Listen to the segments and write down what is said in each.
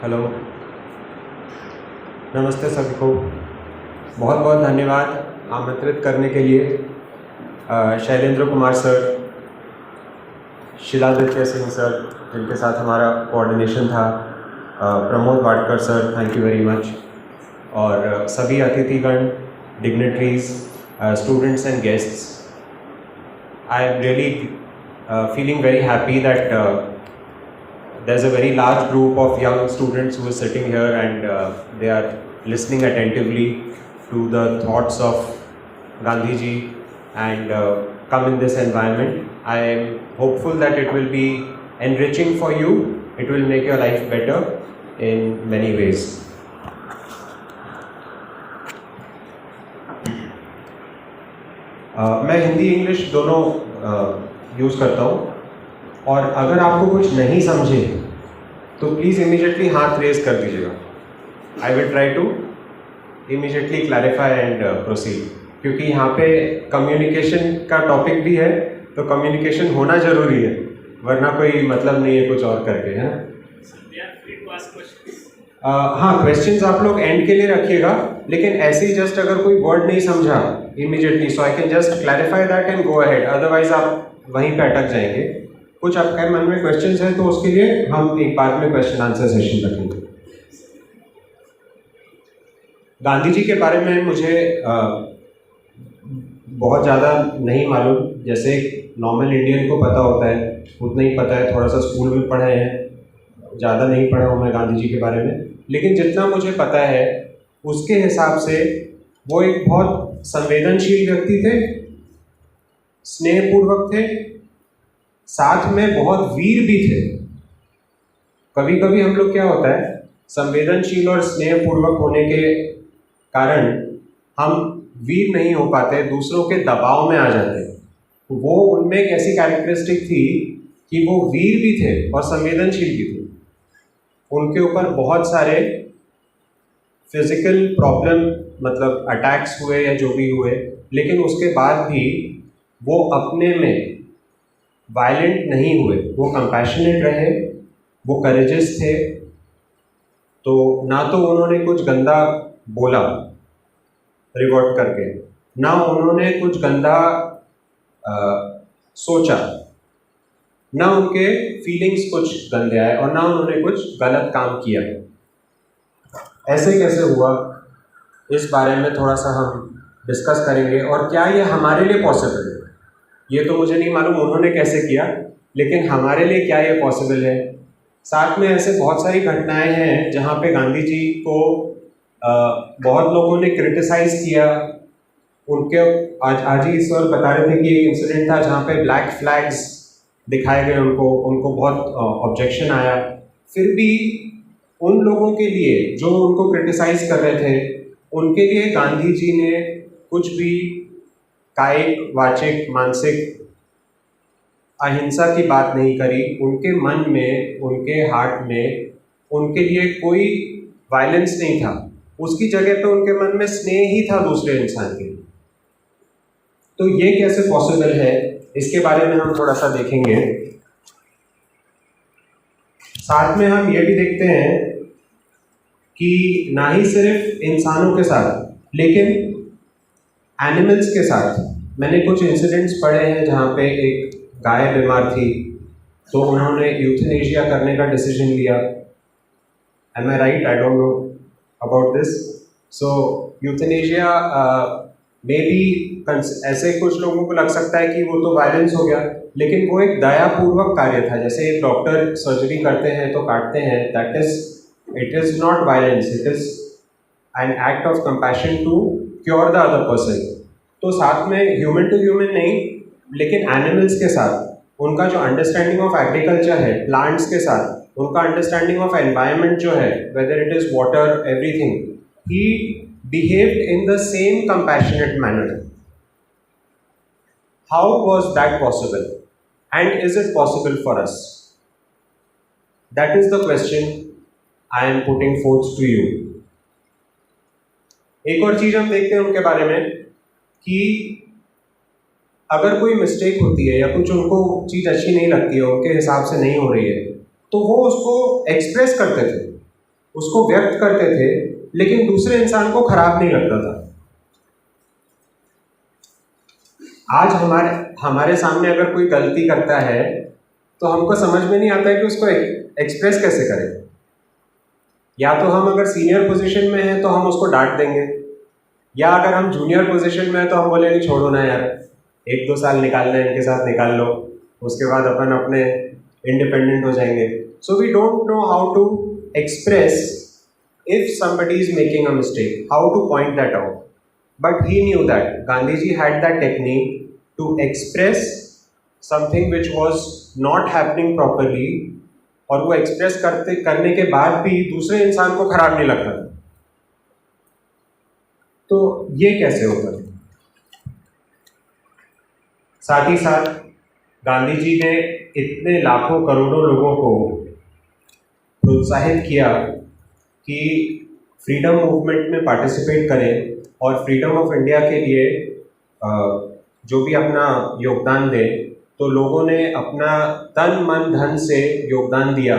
Hello, नमस्ते सभी को। बहुत बहुत धन्यवाद आमंत्रित करने के लिए। शैलेंद्र कुमार सर, शिलादित्य सिंह सर जिनके साथ हमारा कोऑर्डिनेशन था, Pramod Wadkar sir, thank you very much, और सभी अतिथिगण, dignitaries, students and guests. I am really feeling very happy that there's a very large group of young students who are sitting here and they are listening attentively to the thoughts of Gandhi ji and come in this environment. I am hopeful that it will be enriching for you. It will make your life better in many ways. मैं Hindi English दोनों use करता हूँ, और अगर आपको कुछ नहीं समझे तो प्लीज़ इमीडिएटली हाथ रेज कर दीजिएगा। I will try to immediately clarify and proceed, क्योंकि यहाँ पे कम्युनिकेशन का टॉपिक भी है, तो कम्युनिकेशन होना ज़रूरी है, वरना कोई मतलब नहीं है कुछ और करके, है ना। हाँ, क्वेश्चंस आप लोग एंड के लिए रखिएगा, लेकिन ऐसे ही जस्ट अगर कोई वर्ड नहीं समझा immediately, so I can just clarify that and go ahead, otherwise आप वहीं पे अटक जाएंगे। कुछ आपके मन में क्वेश्चंस हैं तो उसके लिए हम एक बाद में क्वेश्चन आंसर सेशन रखेंगे। गांधी जी के बारे में मुझे बहुत ज़्यादा नहीं मालूम, जैसे नॉर्मल इंडियन को पता होता है उतना ही पता है, थोड़ा सा स्कूल में पढ़े हैं, ज़्यादा नहीं पढ़ा हूँ मैं गांधी जी के बारे में, लेकिन जितना मुझे पता है उसके हिसाब से वो एक बहुत संवेदनशील व्यक्ति थे, स्नेहपूर्वक थे, साथ में बहुत वीर भी थे। कभी कभी हम लोग क्या होता है, संवेदनशील और स्नेहपूर्वक होने के कारण हम वीर नहीं हो पाते, दूसरों के दबाव में आ जाते हैं। वो उनमें एक ऐसी कैरेक्टरिस्टिक थी कि वो वीर भी थे और संवेदनशील भी थे। उनके ऊपर बहुत सारे फिजिकल प्रॉब्लम, मतलब अटैक्स हुए या जो भी हुए, लेकिन उसके बाद भी वो अपने में वायलेंट नहीं हुए, वो कंपैशनेट रहे, वो करेजियस थे। तो ना तो उन्होंने कुछ गंदा बोला रिवर्ट करके, ना उन्होंने कुछ गंदा सोचा, ना उनके फीलिंग्स कुछ गंदे आए, और ना उन्होंने कुछ गलत काम किया। ऐसे कैसे हुआ, इस बारे में थोड़ा सा हम डिस्कस करेंगे, और क्या ये हमारे लिए पॉसिबल है। ये तो मुझे नहीं मालूम उन्होंने कैसे किया, लेकिन हमारे लिए क्या ये पॉसिबल है। साथ में ऐसे बहुत सारी घटनाएं हैं जहाँ पे गांधी जी को बहुत लोगों ने क्रिटिसाइज किया। उनके आज ही इस वक्त बता रहे थे कि एक इंसिडेंट था जहाँ पे ब्लैक फ्लैग्स दिखाए गए, उनको बहुत ऑब्जेक्शन आया। फिर भी उन लोगों के लिए जो उनको क्रिटिसाइज कर रहे थे, उनके लिए गांधी जी ने कुछ भी कायिक, वाचिक, मानसिक अहिंसा की बात नहीं करी। उनके मन में, उनके हार्ट में उनके लिए कोई वायलेंस नहीं था, उसकी जगह पे उनके मन में स्नेह ही था दूसरे इंसान के लिए। तो ये कैसे पॉसिबल है, इसके बारे में हम थोड़ा सा देखेंगे। साथ में हम ये भी देखते हैं कि ना ही सिर्फ इंसानों के साथ, लेकिन एनिमल्स के साथ। मैंने कुछ इंसिडेंट्स पढ़े हैं जहाँ पे एक गाय बीमार थी, तो उन्होंने यूथनेशिया करने का डिसीजन लिया। Am I right? I don't know about this. So euthanasia maybe, ऐसे कुछ लोगों को लग सकता है कि वो तो वायलेंस हो गया, लेकिन वो एक दयापूर्वक कार्य था। जैसे एक डॉक्टर सर्जरी करते हैं तो काटते हैं, it is not violence, it is an act of compassion to cure the other person. तो साथ में ह्यूमन टू ह्यूमन नहीं, लेकिन एनिमल्स के साथ उनका जो अंडरस्टैंडिंग ऑफ एग्रीकल्चर है, प्लांट्स के साथ उनका अंडरस्टैंडिंग ऑफ एनवायरनमेंट जो है, whether it is water, everything, he behaved in the same compassionate manner. How was that possible? And is it possible for us? That is the question I am putting forth to you. एक और चीज हम देखते हैं उनके बारे में कि अगर कोई मिस्टेक होती है या कुछ उनको चीज अच्छी नहीं लगती है, उनके हिसाब से नहीं हो रही है, तो वो उसको एक्सप्रेस करते थे। उसको व्यक्त करते थे, लेकिन दूसरे इंसान को खराब नहीं लगता था। आज हमारे सामने अगर कोई गलती करता है तो हमको समझ में नहीं आता है कि उसको एक्सप्रेस कैसे करें। या तो हम अगर सीनियर पोजीशन में हैं तो हम उसको डांट देंगे, या अगर हम जूनियर पोजीशन में हैं तो हम बोले नहीं छोड़ो ना यार, 1-2 साल निकालना है इनके साथ निकाल लो, उसके बाद अपन अपने इंडिपेंडेंट हो जाएंगे। So we don't know how to express if somebody is making a mistake, how to point that out. But he knew that Gandhiji had that technique to express something which was not happening properly, और वो express करने के बाद भी दूसरे इंसान को खराब नहीं लगता। तो ये कैसे होगा? साथ ही साथ गांधी जी ने इतने लाखों करोड़ों लोगों को प्रोत्साहित किया कि फ्रीडम मूवमेंट में पार्टिसिपेट करें और फ्रीडम ऑफ इंडिया के लिए जो भी अपना योगदान दें। तो लोगों ने अपना तन मन धन से योगदान दिया।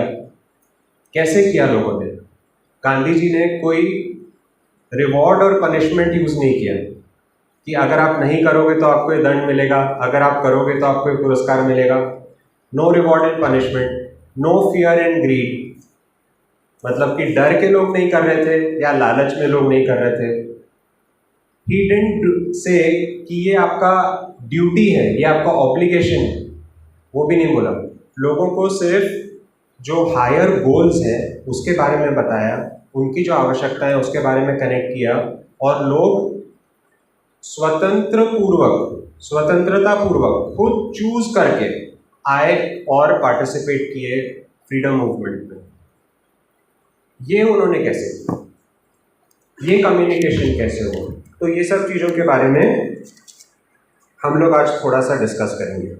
कैसे किया लोगों ने? गांधी जी ने कोई रिवॉर्ड और पनिशमेंट यूज़ नहीं किया कि अगर आप नहीं करोगे तो आपको ये दंड मिलेगा, अगर आप करोगे तो आपको पुरस्कार मिलेगा। No reward and punishment, no fear and greed, मतलब कि डर के लोग नहीं कर रहे थे या लालच में लोग नहीं कर रहे थे। ही डिडंट से कि ये आपका ड्यूटी है, ये आपका ऑब्लिगेशन है, वो भी नहीं बोला। लोगों को सिर्फ जो हायर गोल्स हैं उसके बारे में बताया, उनकी जो आवश्यकता है उसके बारे में कनेक्ट किया, और लोग स्वतंत्रता पूर्वक खुद चूज करके आए और पार्टिसिपेट किए फ्रीडम मूवमेंट में। ये उन्होंने कैसे किया, ये कम्युनिकेशन कैसे हो, तो ये सब चीज़ों के बारे में हम लोग आज थोड़ा सा डिस्कस करेंगे।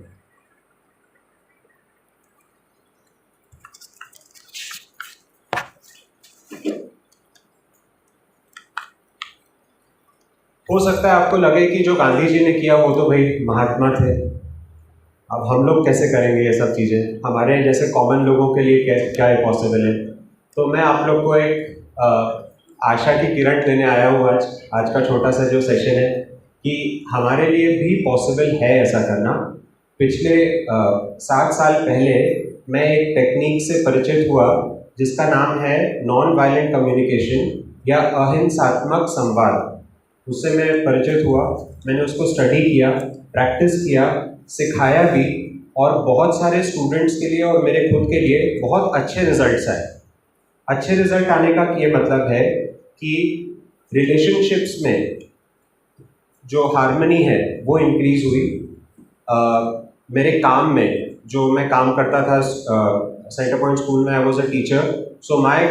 हो सकता है आपको लगे कि जो गांधी जी ने किया वो तो भाई महात्मा थे, अब हम लोग कैसे करेंगे ये सब चीज़ें, हमारे जैसे कॉमन लोगों के लिए क्या ये पॉसिबल है। तो मैं आप लोग को एक आशा की किरण देने आया हूँ आज का छोटा सा जो सेशन है, कि हमारे लिए भी पॉसिबल है ऐसा करना। पिछले 7 साल पहले मैं एक टेक्निक से परिचित हुआ जिसका नाम है नॉन वायलेंट कम्युनिकेशन या अहिंसात्मक संवाद। उससे मैं परिचित हुआ, मैंने उसको स्टडी किया, प्रैक्टिस किया, सिखाया भी, और बहुत सारे स्टूडेंट्स के लिए और मेरे खुद के लिए बहुत अच्छे रिजल्ट्स आए। अच्छे रिजल्ट आने का ये मतलब है कि रिलेशनशिप्स में जो हार्मनी है वो इंक्रीज हुई। मेरे काम में जो मैं काम करता था सेंटर पॉइंट स्कूल में, I was a teacher, so my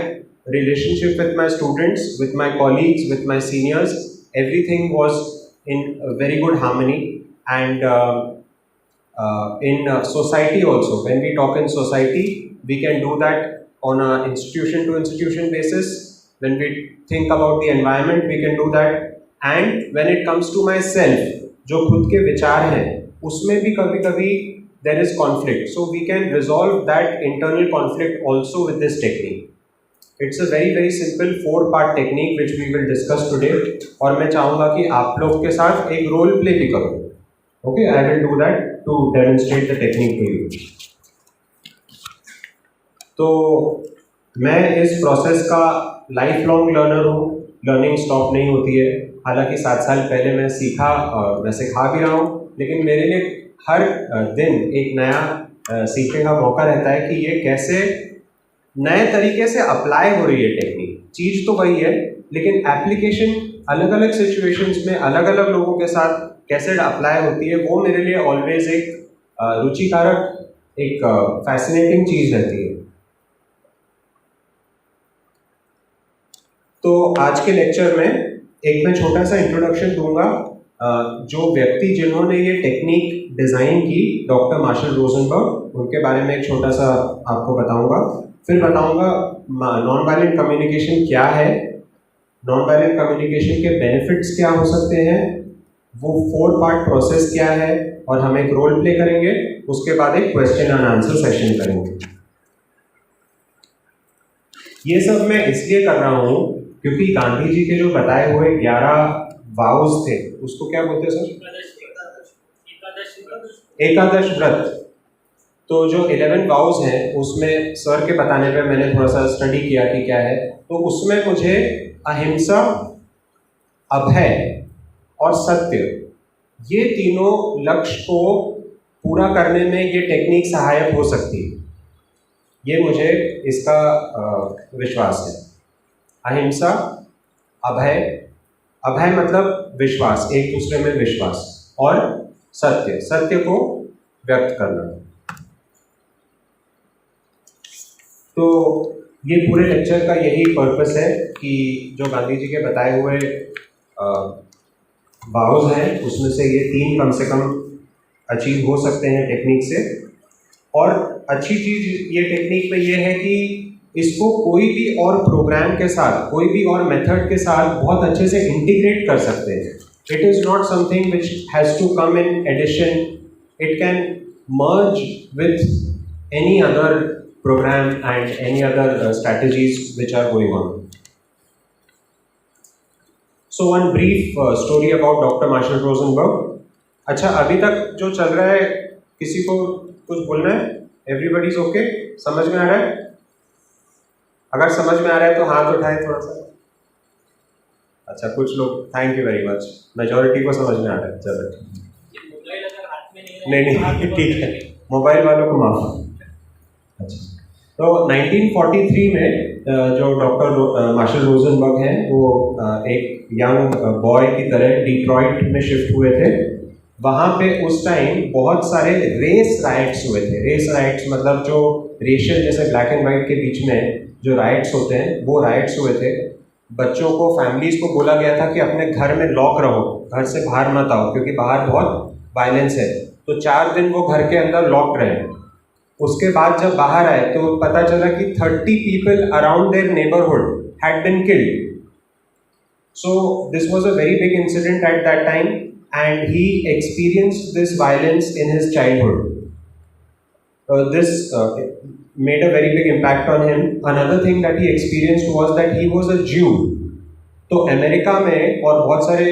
relationship with my students, with my colleagues, with my seniors, everything was in very good harmony. And in society also, when we talk in society, we can do that on a institution to institution basis. When we think about the environment, we can do that. And when it comes to myself, जो खुद के विचार हैं उसमें भी कभी कभी there is conflict, so we can resolve that internal conflict also with this technique. It's a very very simple 4-part technique which we will discuss today, और मैं चाहूँगा कि आप लोग के साथ एक रोल प्ले भी करो। Okay, I will do that to demonstrate the technique to you. तो मैं इस प्रोसेस का लाइफ लॉन्ग लर्नर हूँ, लर्निंग स्टॉप नहीं होती है। हालांकि 7 साल पहले मैं सीखा और मैं सिखा भी रहा हूँ, लेकिन मेरे लिए हर दिन एक नया सीखने का मौका रहता है कि ये कैसे नए तरीके से अप्लाई हो रही है टेक्निक। चीज़ तो वही है, लेकिन एप्लीकेशन अलग अलग सिचुएशंस में अलग अलग लोगों के साथ कैसे अप्लाई होती है, वो मेरे लिए ऑलवेज एक रुचिकारक, एक फैसिनेटिंग चीज़ रहती है। तो आज के लेक्चर में एक मैं छोटा सा इंट्रोडक्शन दूंगा। जो व्यक्ति जिन्होंने ये टेक्निक डिज़ाइन की, डॉक्टर मार्शल रोजनबर्ग, उनके बारे में एक छोटा सा आपको बताऊंगा। फिर बताऊंगा नॉन वायलेंट कम्युनिकेशन क्या है, नॉन वायलेंट कम्युनिकेशन के बेनिफिट्स क्या हो सकते हैं, वो 4-part प्रोसेस क्या है, और हम एक रोल प्ले करेंगे। उसके बाद एक क्वेश्चन एंड आंसर सेशन करेंगे। ये सब मैं इसलिए कर रहा हूँ क्योंकि गांधी जी के जो बताए हुए 11 वाउज थे, उसको क्या बोलते हैं सर? एकादश व्रत। तो जो 11 वाउज हैं उसमें सर के बताने पे मैंने थोड़ा सा स्टडी किया कि क्या है, तो उसमें मुझे अहिंसा, अभय और सत्य, ये तीनों लक्ष्य को पूरा करने में ये टेक्निक सहायक हो सकती है, ये मुझे इसका विश्वास है। अहिंसा, अभय, अभय मतलब विश्वास, एक दूसरे में विश्वास, और सत्य, सत्य को व्यक्त करना। तो ये पूरे लेक्चर का यही पर्पस है कि जो गांधी जी के बताए हुए वाउज हैं उसमें से ये 3 कम से कम अचीव हो सकते हैं टेक्निक से। और अच्छी चीज़ ये टेक्निक में ये है कि इसको कोई भी और प्रोग्राम के साथ, कोई भी और मेथड के साथ बहुत अच्छे से इंटीग्रेट कर सकते हैं। It is not something which has to come in addition, it can merge with any other program and any other strategies which are going on. So one brief story about Dr. Marshall Rosenberg. अच्छा, अभी तक जो चल रहा है किसी को कुछ बोलना है? Everybody is okay? समझ में आ रहा है? अगर समझ में आ रहा है तो हाथ उठाएं थोड़ा सा। अच्छा, कुछ लोग, thank you very much, majority को समझ में आ रहा है। चलो नहीं ठीक है, मोबाइल वालों को माफ। अच्छा, तो 1943 में जो डॉक्टर मार्शल रोजनबर्ग हैं वो एक यंग बॉय की तरह डिट्रॉइट में शिफ्ट हुए थे। वहाँ पे उस टाइम बहुत सारे रेस राइट्स हुए थे। रेस राइट्स मतलब जो रेशियल, जैसे ब्लैक एंड वाइट के बीच में जो राइट्स होते हैं, वो राइट्स हुए थे। बच्चों को, फैमिलीज़ को बोला गया था कि अपने घर में लॉक रहो, घर से बाहर मत आओ क्योंकि बाहर बहुत वायलेंस है। तो 4 दिन वो घर के अंदर लॉक रहे। उसके बाद जब बाहर आए तो पता चला कि 30 people around their neighborhood had been killed. So this was a very big incident at that time, and he experienced this violence in his childhood. This made a very big impact on him. Another thing that he experienced was that he was a Jew. तो America में और बहुत सारे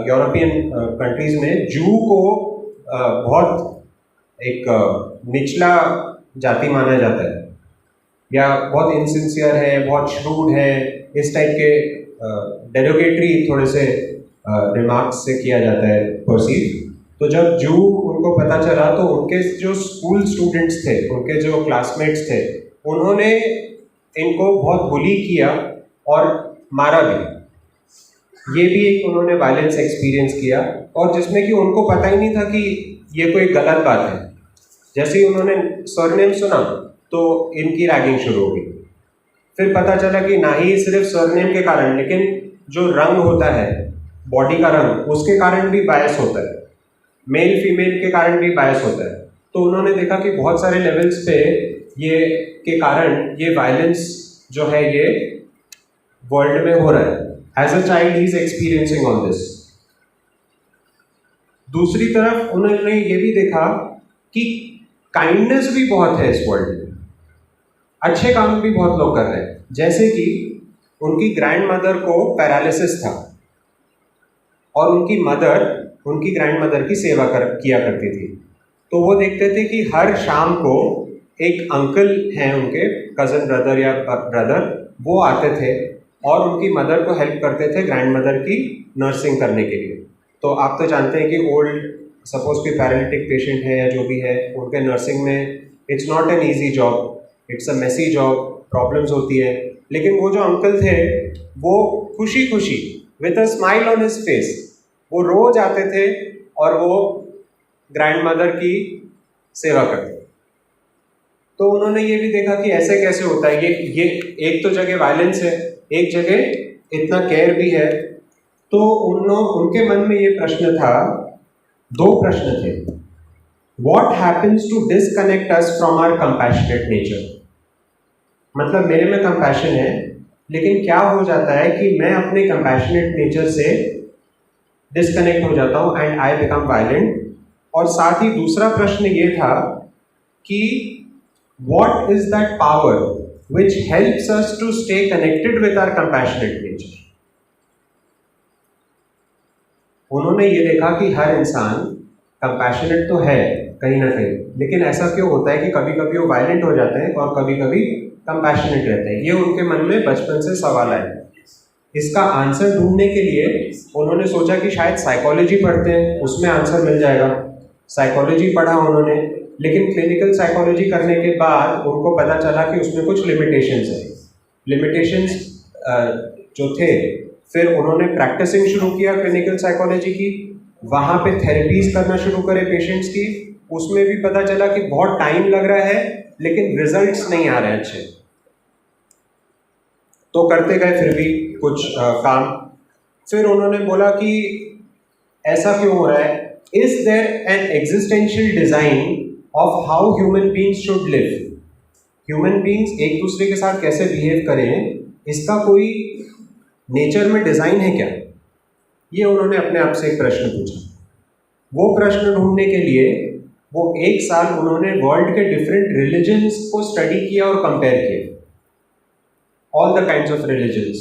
European countries में जू को बहुत एक निचला जाति माना जाता है, या बहुत इनसिंसियर है, बहुत श्रूड है, इस टाइप के डेरोगेटरी थोड़े से रिमार्क्स से किया जाता है परसीव। तो जब जू, उनको पता चला तो उनके जो स्कूल स्टूडेंट्स थे, उनके जो क्लासमेट्स थे, उन्होंने इनको बहुत बुली किया और मारा भी। ये भी एक उन्होंने वायलेंस एक्सपीरियंस किया, और जिसमें कि उनको पता ही नहीं था कि ये कोई गलत बात है। जैसे ही उन्होंने सरनेम सुना तो इनकी रैगिंग शुरू हो गई। फिर पता चला कि ना ही सिर्फ सरनेम के कारण, लेकिन जो रंग होता है, बॉडी का रंग, उसके कारण भी बायस होता है, मेल फीमेल के कारण भी बायस होता है। तो उन्होंने देखा कि बहुत सारे लेवल्स पे ये के कारण ये वायलेंस जो है ये वर्ल्ड में हो रहा है। As a child he is experiencing on this. दूसरी तरफ उन्होंने ये भी देखा कि काइंडनेस भी बहुत है इस वर्ल्ड में, अच्छे काम भी बहुत लोग कर रहे हैं। जैसे कि उनकी ग्रैंड मदर को पैरालिसिस था और उनकी मदर, उनकी ग्रैंड मदर की सेवा किया करती थी। तो वो देखते थे कि हर शाम को एक अंकल हैं उनके, कज़न ब्रदर या ब्रदर, वो आते थे और उनकी मदर को हेल्प करते थे ग्रैंड मदर की नर्सिंग करने के लिए। तो आप तो जानते हैं कि ओल्ड, सपोज कोई पैरालिटिक पेशेंट है या जो भी है, उनके नर्सिंग में it's not an easy job, it's a messy job, problems होती है। लेकिन वो जो अंकल थे वो खुशी खुशी with a smile on his face वो रोज आते थे और वो ग्रैंड मदर की सेवा करते थे। तो उन्होंने ये भी देखा कि ऐसे कैसे होता है, ये एक तो जगह वायलेंस है, एक जगह इतना केयर भी है। तो उनके मन में ये प्रश्न था, 2 प्रश्न थे। What happens to disconnect us from our compassionate nature? मतलब मेरे में कंपैशन है, लेकिन क्या हो जाता है कि मैं अपने कंपैशनेट नेचर से डिस्कनेक्ट हो जाता हूँ एंड आई बिकम वायलेंट। और साथ ही दूसरा प्रश्न ये था कि what is that power which helps us to stay connected with our compassionate nature. उन्होंने ये देखा कि हर इंसान कंपैशनेट तो है कहीं ना कहीं, लेकिन ऐसा क्यों होता है कि कभी कभी वो वायलेंट हो जाते हैं और कभी कभी कंपैशनेट रहते हैं। ये उनके मन में बचपन से सवाल आया। इसका आंसर ढूंढने के लिए उन्होंने सोचा कि शायद साइकोलॉजी पढ़ते हैं, उसमें आंसर मिल जाएगा। साइकोलॉजी पढ़ा उन्होंने, लेकिन क्लिनिकल साइकोलॉजी करने के बाद उनको पता चला कि उसमें कुछ लिमिटेशंस है। लिमिटेशंस जो थे, फिर उन्होंने प्रैक्टिसिंग शुरू किया क्लिनिकल साइकोलॉजी की, वहाँ पे थेरेपीज करना शुरू करे पेशेंट्स की। उसमें भी पता चला कि बहुत टाइम लग रहा है लेकिन रिजल्ट्स नहीं आ रहे अच्छे। तो करते गए फिर भी कुछ काम। फिर उन्होंने बोला कि ऐसा क्यों हो रहा है, is there an existential design of how human beings should live. Human beings एक दूसरे के साथ कैसे बिहेव करें, इसका कोई नेचर में डिजाइन है क्या? ये उन्होंने अपने आप से एक प्रश्न पूछा। वो प्रश्न ढूंढने के लिए वो 1 साल उन्होंने वर्ल्ड के डिफरेंट रिलीजन्स को स्टडी किया और कंपेयर किया। All the kinds of religions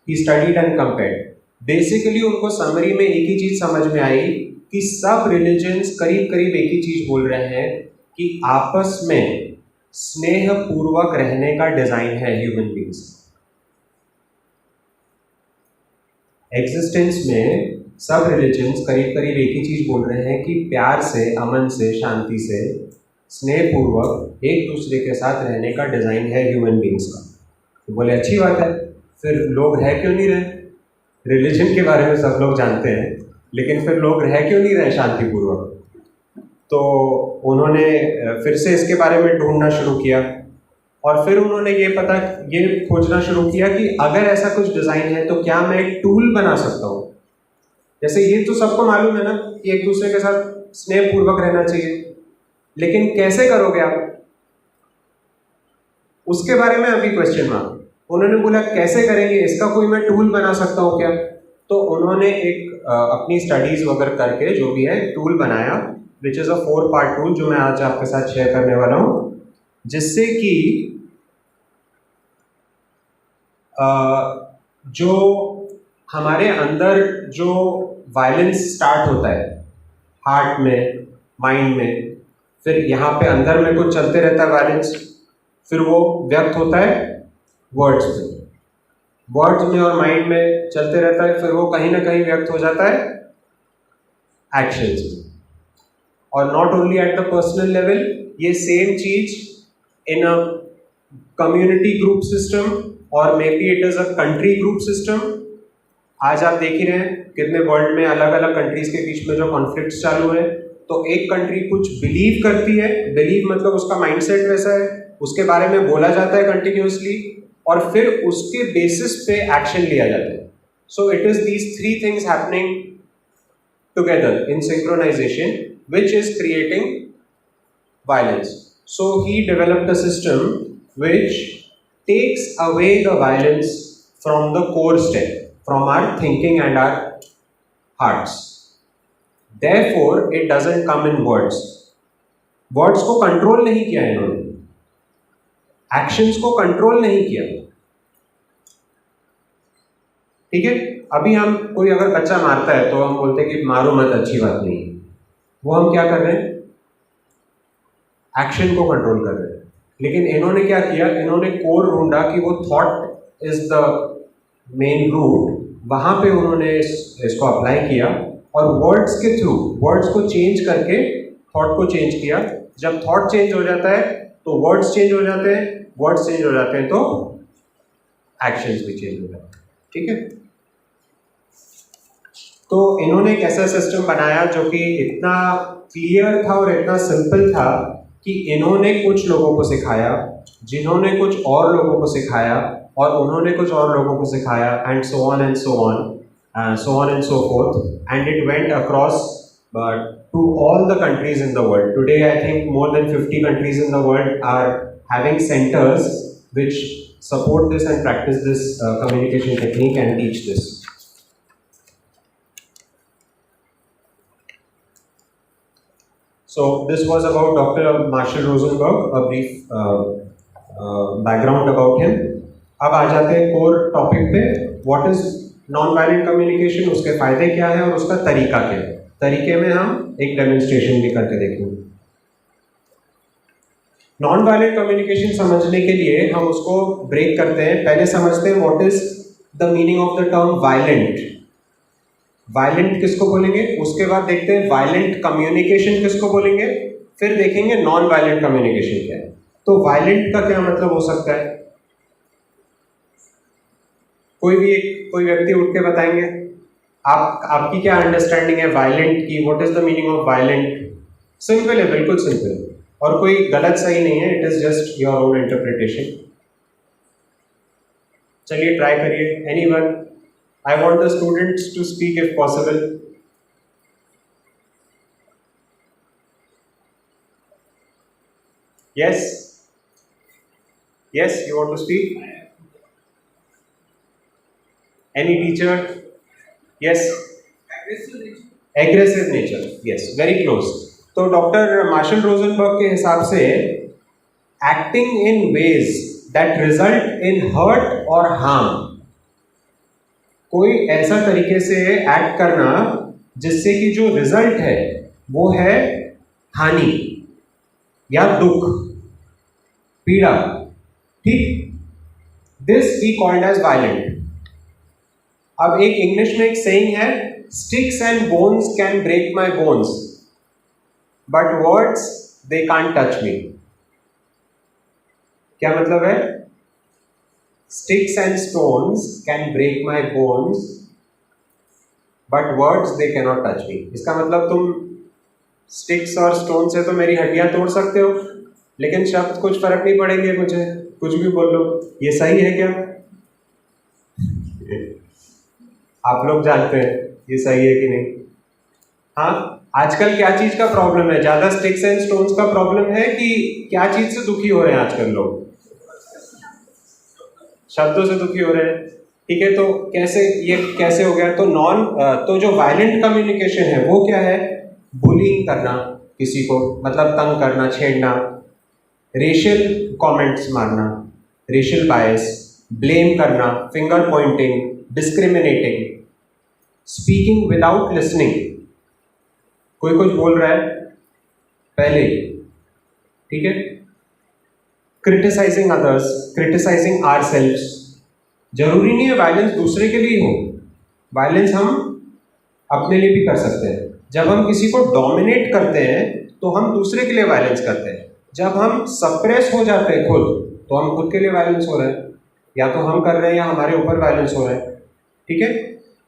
he studied and compared. Basically उनको समरी में एक ही चीज समझ में आई कि सब रिलीजन्स करीब करीब एक ही चीज बोल रहे हैं कि आपस में स्नेह पूर्वक रहने का डिजाइन है ह्यूमन बींग्स। एग्जिस्टेंस में सब रिलीजन्स करीब करीब एक ही चीज बोल रहे हैं कि प्यार से, अमन से, शांति से, स्नेह पूर्वक एक दूसरे के साथ रहने का डिजाइन है ह्यूमन बींग्स का। तो बोले अच्छी बात है, फिर लोग रह क्यों नहीं रहे? रिलीजन के बारे में सब लोग जानते हैं, लेकिन फिर लोग रह क्यों नहीं रहे शांतिपूर्वक? तो उन्होंने फिर से इसके बारे में ढूंढना शुरू किया और फिर उन्होंने ये खोजना शुरू किया कि अगर ऐसा कुछ डिज़ाइन है तो क्या मैं एक टूल बना सकता हूँ। जैसे ये तो सबको मालूम है ना कि एक दूसरे के साथ स्नेहपूर्वक रहना चाहिए, लेकिन कैसे करोगे आप? उसके बारे में अभी क्वेश्चन मार्क। उन्होंने बोला कैसे करेंगे, इसका कोई मैं टूल बना सकता हूँ क्या? तो उन्होंने एक अपनी स्टडीज वगैरह करके जो भी है टूल बनाया, which is a 4 part tool, जो मैं आज आपके साथ शेयर करने वाला हूँ, जिससे कि जो हमारे अंदर जो वायलेंस स्टार्ट होता है हार्ट में, माइंड में, फिर यहाँ पे अंदर में कुछ चलते रहता है वायलेंस, फिर वो व्यक्त होता है वर्ड्स में, वर्ड्स में और माइंड में चलते रहता है, फिर वो कहीं ना कहीं व्यक्त हो जाता है एक्शंस में। और not only at the personal level, ये सेम चीज इन अ कम्युनिटी ग्रुप सिस्टम और may be it is a country group system. आज आप देख ही रहे हैं कितने वर्ल्ड में अलग अलग कंट्रीज के बीच में जो कॉन्फ्लिक्ट्स चालू है। तो एक कंट्री कुछ बिलीव करती है, बिलीव मतलब उसका माइंडसेट वैसा है, उसके बारे में बोला जाता है कंटिन्यूसली, और फिर उसके बेसिस पे एक्शन लिया जाता है। So it is these 3 things happening together in synchronization which is creating violence. So he developed a system which takes away the violence from the core step, from our thinking and our hearts. Therefore, it doesn't come in words. Words को control नहीं किया इन्होंने, actions को control नहीं किया। ठीक है, अभी हम कोई अगर बच्चा मारता है तो हम बोलते हैं कि मारो मत, अच्छी बात नहीं। वो हम क्या कर रहे हैं? एक्शन को कंट्रोल कर रहे हैं। लेकिन इन्होंने क्या किया, इन्होंने कोर ढूंढा कि वो thought is the main root, वहां पे उन्होंने इसको अप्लाई किया और वर्ड्स के थ्रू, वर्ड्स को चेंज करके थॉट को चेंज किया। जब थॉट चेंज हो जाता है तो वर्ड्स चेंज हो जाते हैं, वर्ड्स चेंज हो जाते हैं तो एक्शंस भी चेंज हो जाते हैं। ठीक है, तो इन्होंने एक ऐसा सिस्टम बनाया जो कि इतना क्लियर था और इतना सिंपल था कि इन्होंने कुछ लोगों को सिखाया, जिन्होंने कुछ और लोगों को सिखाया, और उन्होंने कुछ और लोगों को सिखाया, and so on and so on, so on and so fourth, and it went across to all the countries in the world. Today, I think more than 50 countries in the world are having centers which support this and practice this communication technique and teach this. So this was about Dr. Marshall Rosenberg, a brief background about him. अब आ जाते हैं core topic पे, what is non violent communication, उसके फायदे क्या है और उसका तरीका क्या है। तरीके में हम एक डेमोन्स्ट्रेशन भी करके देखेंगे। नॉन वायलेंट कम्युनिकेशन समझने के लिए हम उसको ब्रेक करते हैं। पहले समझते हैं what is the meaning of the term violent. Violent किसको बोलेंगे, उसके बाद देखते हैं वायलेंट कम्युनिकेशन किसको बोलेंगे, फिर देखेंगे नॉन वायलेंट कम्युनिकेशन क्या है। तो वायलेंट का क्या मतलब हो सकता है, कोई व्यक्ति उठ के बताएंगे, आपकी क्या अंडरस्टैंडिंग है वायलेंट की, what is the meaning of violent. Simple है, बिल्कुल सिंपल, और कोई गलत सही नहीं है, it is just your own interpretation. चलिए ट्राई करिए, anyone. I want the students to speak if possible. Yes yes, you want to speak. Any teacher? Yes, aggressive nature, yes, very close. तो doctor Marshall Rosenberg के हिसाब से acting in ways that result in hurt और harm, कोई ऐसा तरीके से act करना जिससे कि जो रिजल्ट है वो है हानि या दुख, पीड़ा, ठीक, this he called as violent. अब एक इंग्लिश में एक सेइंग है, sticks and bones can break my bones but words they can't touch me. क्या मतलब है, sticks and stones can break my bones but words they can not touch me. इसका मतलब तुम स्टिक्स और स्टोन से तो मेरी हड्डियां तोड़ सकते हो, लेकिन शब्द कुछ फर्क नहीं पड़ेंगे, मुझे कुछ भी बोल लो। ये सही है क्या? आप लोग जानते हैं ये सही है कि नहीं। हाँ, आजकल क्या चीज का प्रॉब्लम है, ज्यादा स्टिक्स एंड स्टोन्स का प्रॉब्लम है कि क्या चीज से दुखी हो रहे हैं आजकल लोग? शब्दों से दुखी हो रहे हैं, ठीक है। तो ये कैसे हो गया? तो जो वायलेंट कम्युनिकेशन है वो क्या है, बुलिंग करना, किसी को मतलब तंग करना, छेड़ना, रेशियल कमेंट्स मारना, रेशियल बायस, ब्लेम करना, finger Poynting, discriminating, speaking without listening, कोई कुछ बोल रहा है पहले, ठीक है, क्रिटिसाइजिंग अदर्स, क्रिटिसाइजिंग आवरसेल्व्स। जरूरी नहीं है वायलेंस दूसरे के लिए हो, वायलेंस हम अपने लिए भी कर सकते हैं। जब हम किसी को डोमिनेट करते हैं तो हम दूसरे के लिए वायलेंस करते हैं। जब हम सप्रेस हो जाते हैं खुद, तो हम खुद के लिए वायलेंस हो रहे हैं, या तो हम कर रहे हैं या हमारे ऊपर वायलेंस हो रहा है, ठीक है।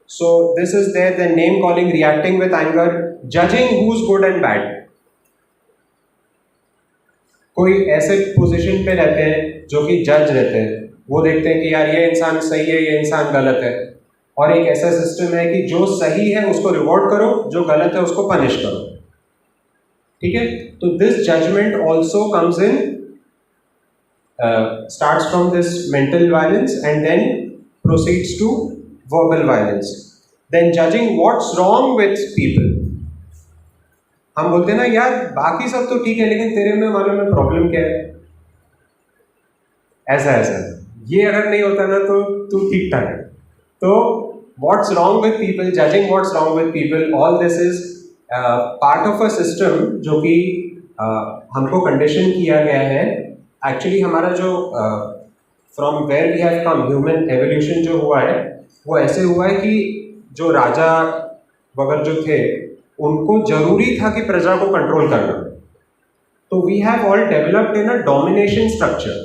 So this is there the name calling, reacting with anger, judging who is good and bad. कोई ऐसे पोजीशन पे रहते हैं जो कि जज रहते हैं, वो देखते हैं कि यार ये इंसान सही है, ये इंसान गलत है, और एक ऐसा सिस्टम है कि जो सही है उसको रिवॉर्ड करो, जो गलत है उसको पनिश करो, ठीक है। तो this judgement also comes in, starts from this mental violence and then proceeds to verbal violence. Then judging what's wrong with people. हम बोलते हैं ना यार बाकी सब तो ठीक है लेकिन तेरे में मालूम है प्रॉब्लम क्या है, ऐसा ऐसा, ये अगर नहीं होता ना तो तू ठीक ठाक है। तो what's wrong with people, judging what's wrong with people, all this is part of a system जो कि हमको कंडीशन किया गया है। एक्चुअली हमारा जो from where we have come, human evolution जो हुआ है वो ऐसे हुआ है कि जो राजा वगैरह जो थे उनको जरूरी था कि प्रजा को कंट्रोल करना, तो we have all developed in a domination structure.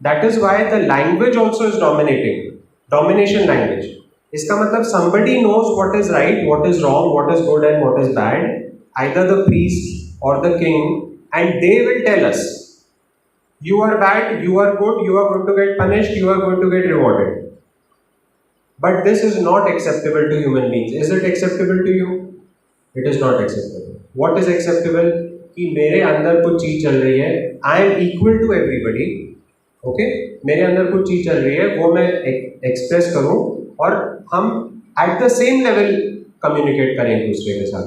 That is why the language also is dominating, domination language. इसका मतलब somebody knows what is right, what is wrong, what is good and what is bad, either the priest or the king, and they will tell us you are bad, you are good, you are going to get punished, you are going to get rewarded. But this is not acceptable to human beings. Is it acceptable to you? It is not acceptable. What is acceptable? कि मेरे अंदर कुछ चीज चल रही है, I am equal to everybody, okay? मेरे अंदर कुछ चीज चल रही है, वो मैं एक्सप्रेस करूं और हम at the same level communicate करें एक दूसरे के साथ।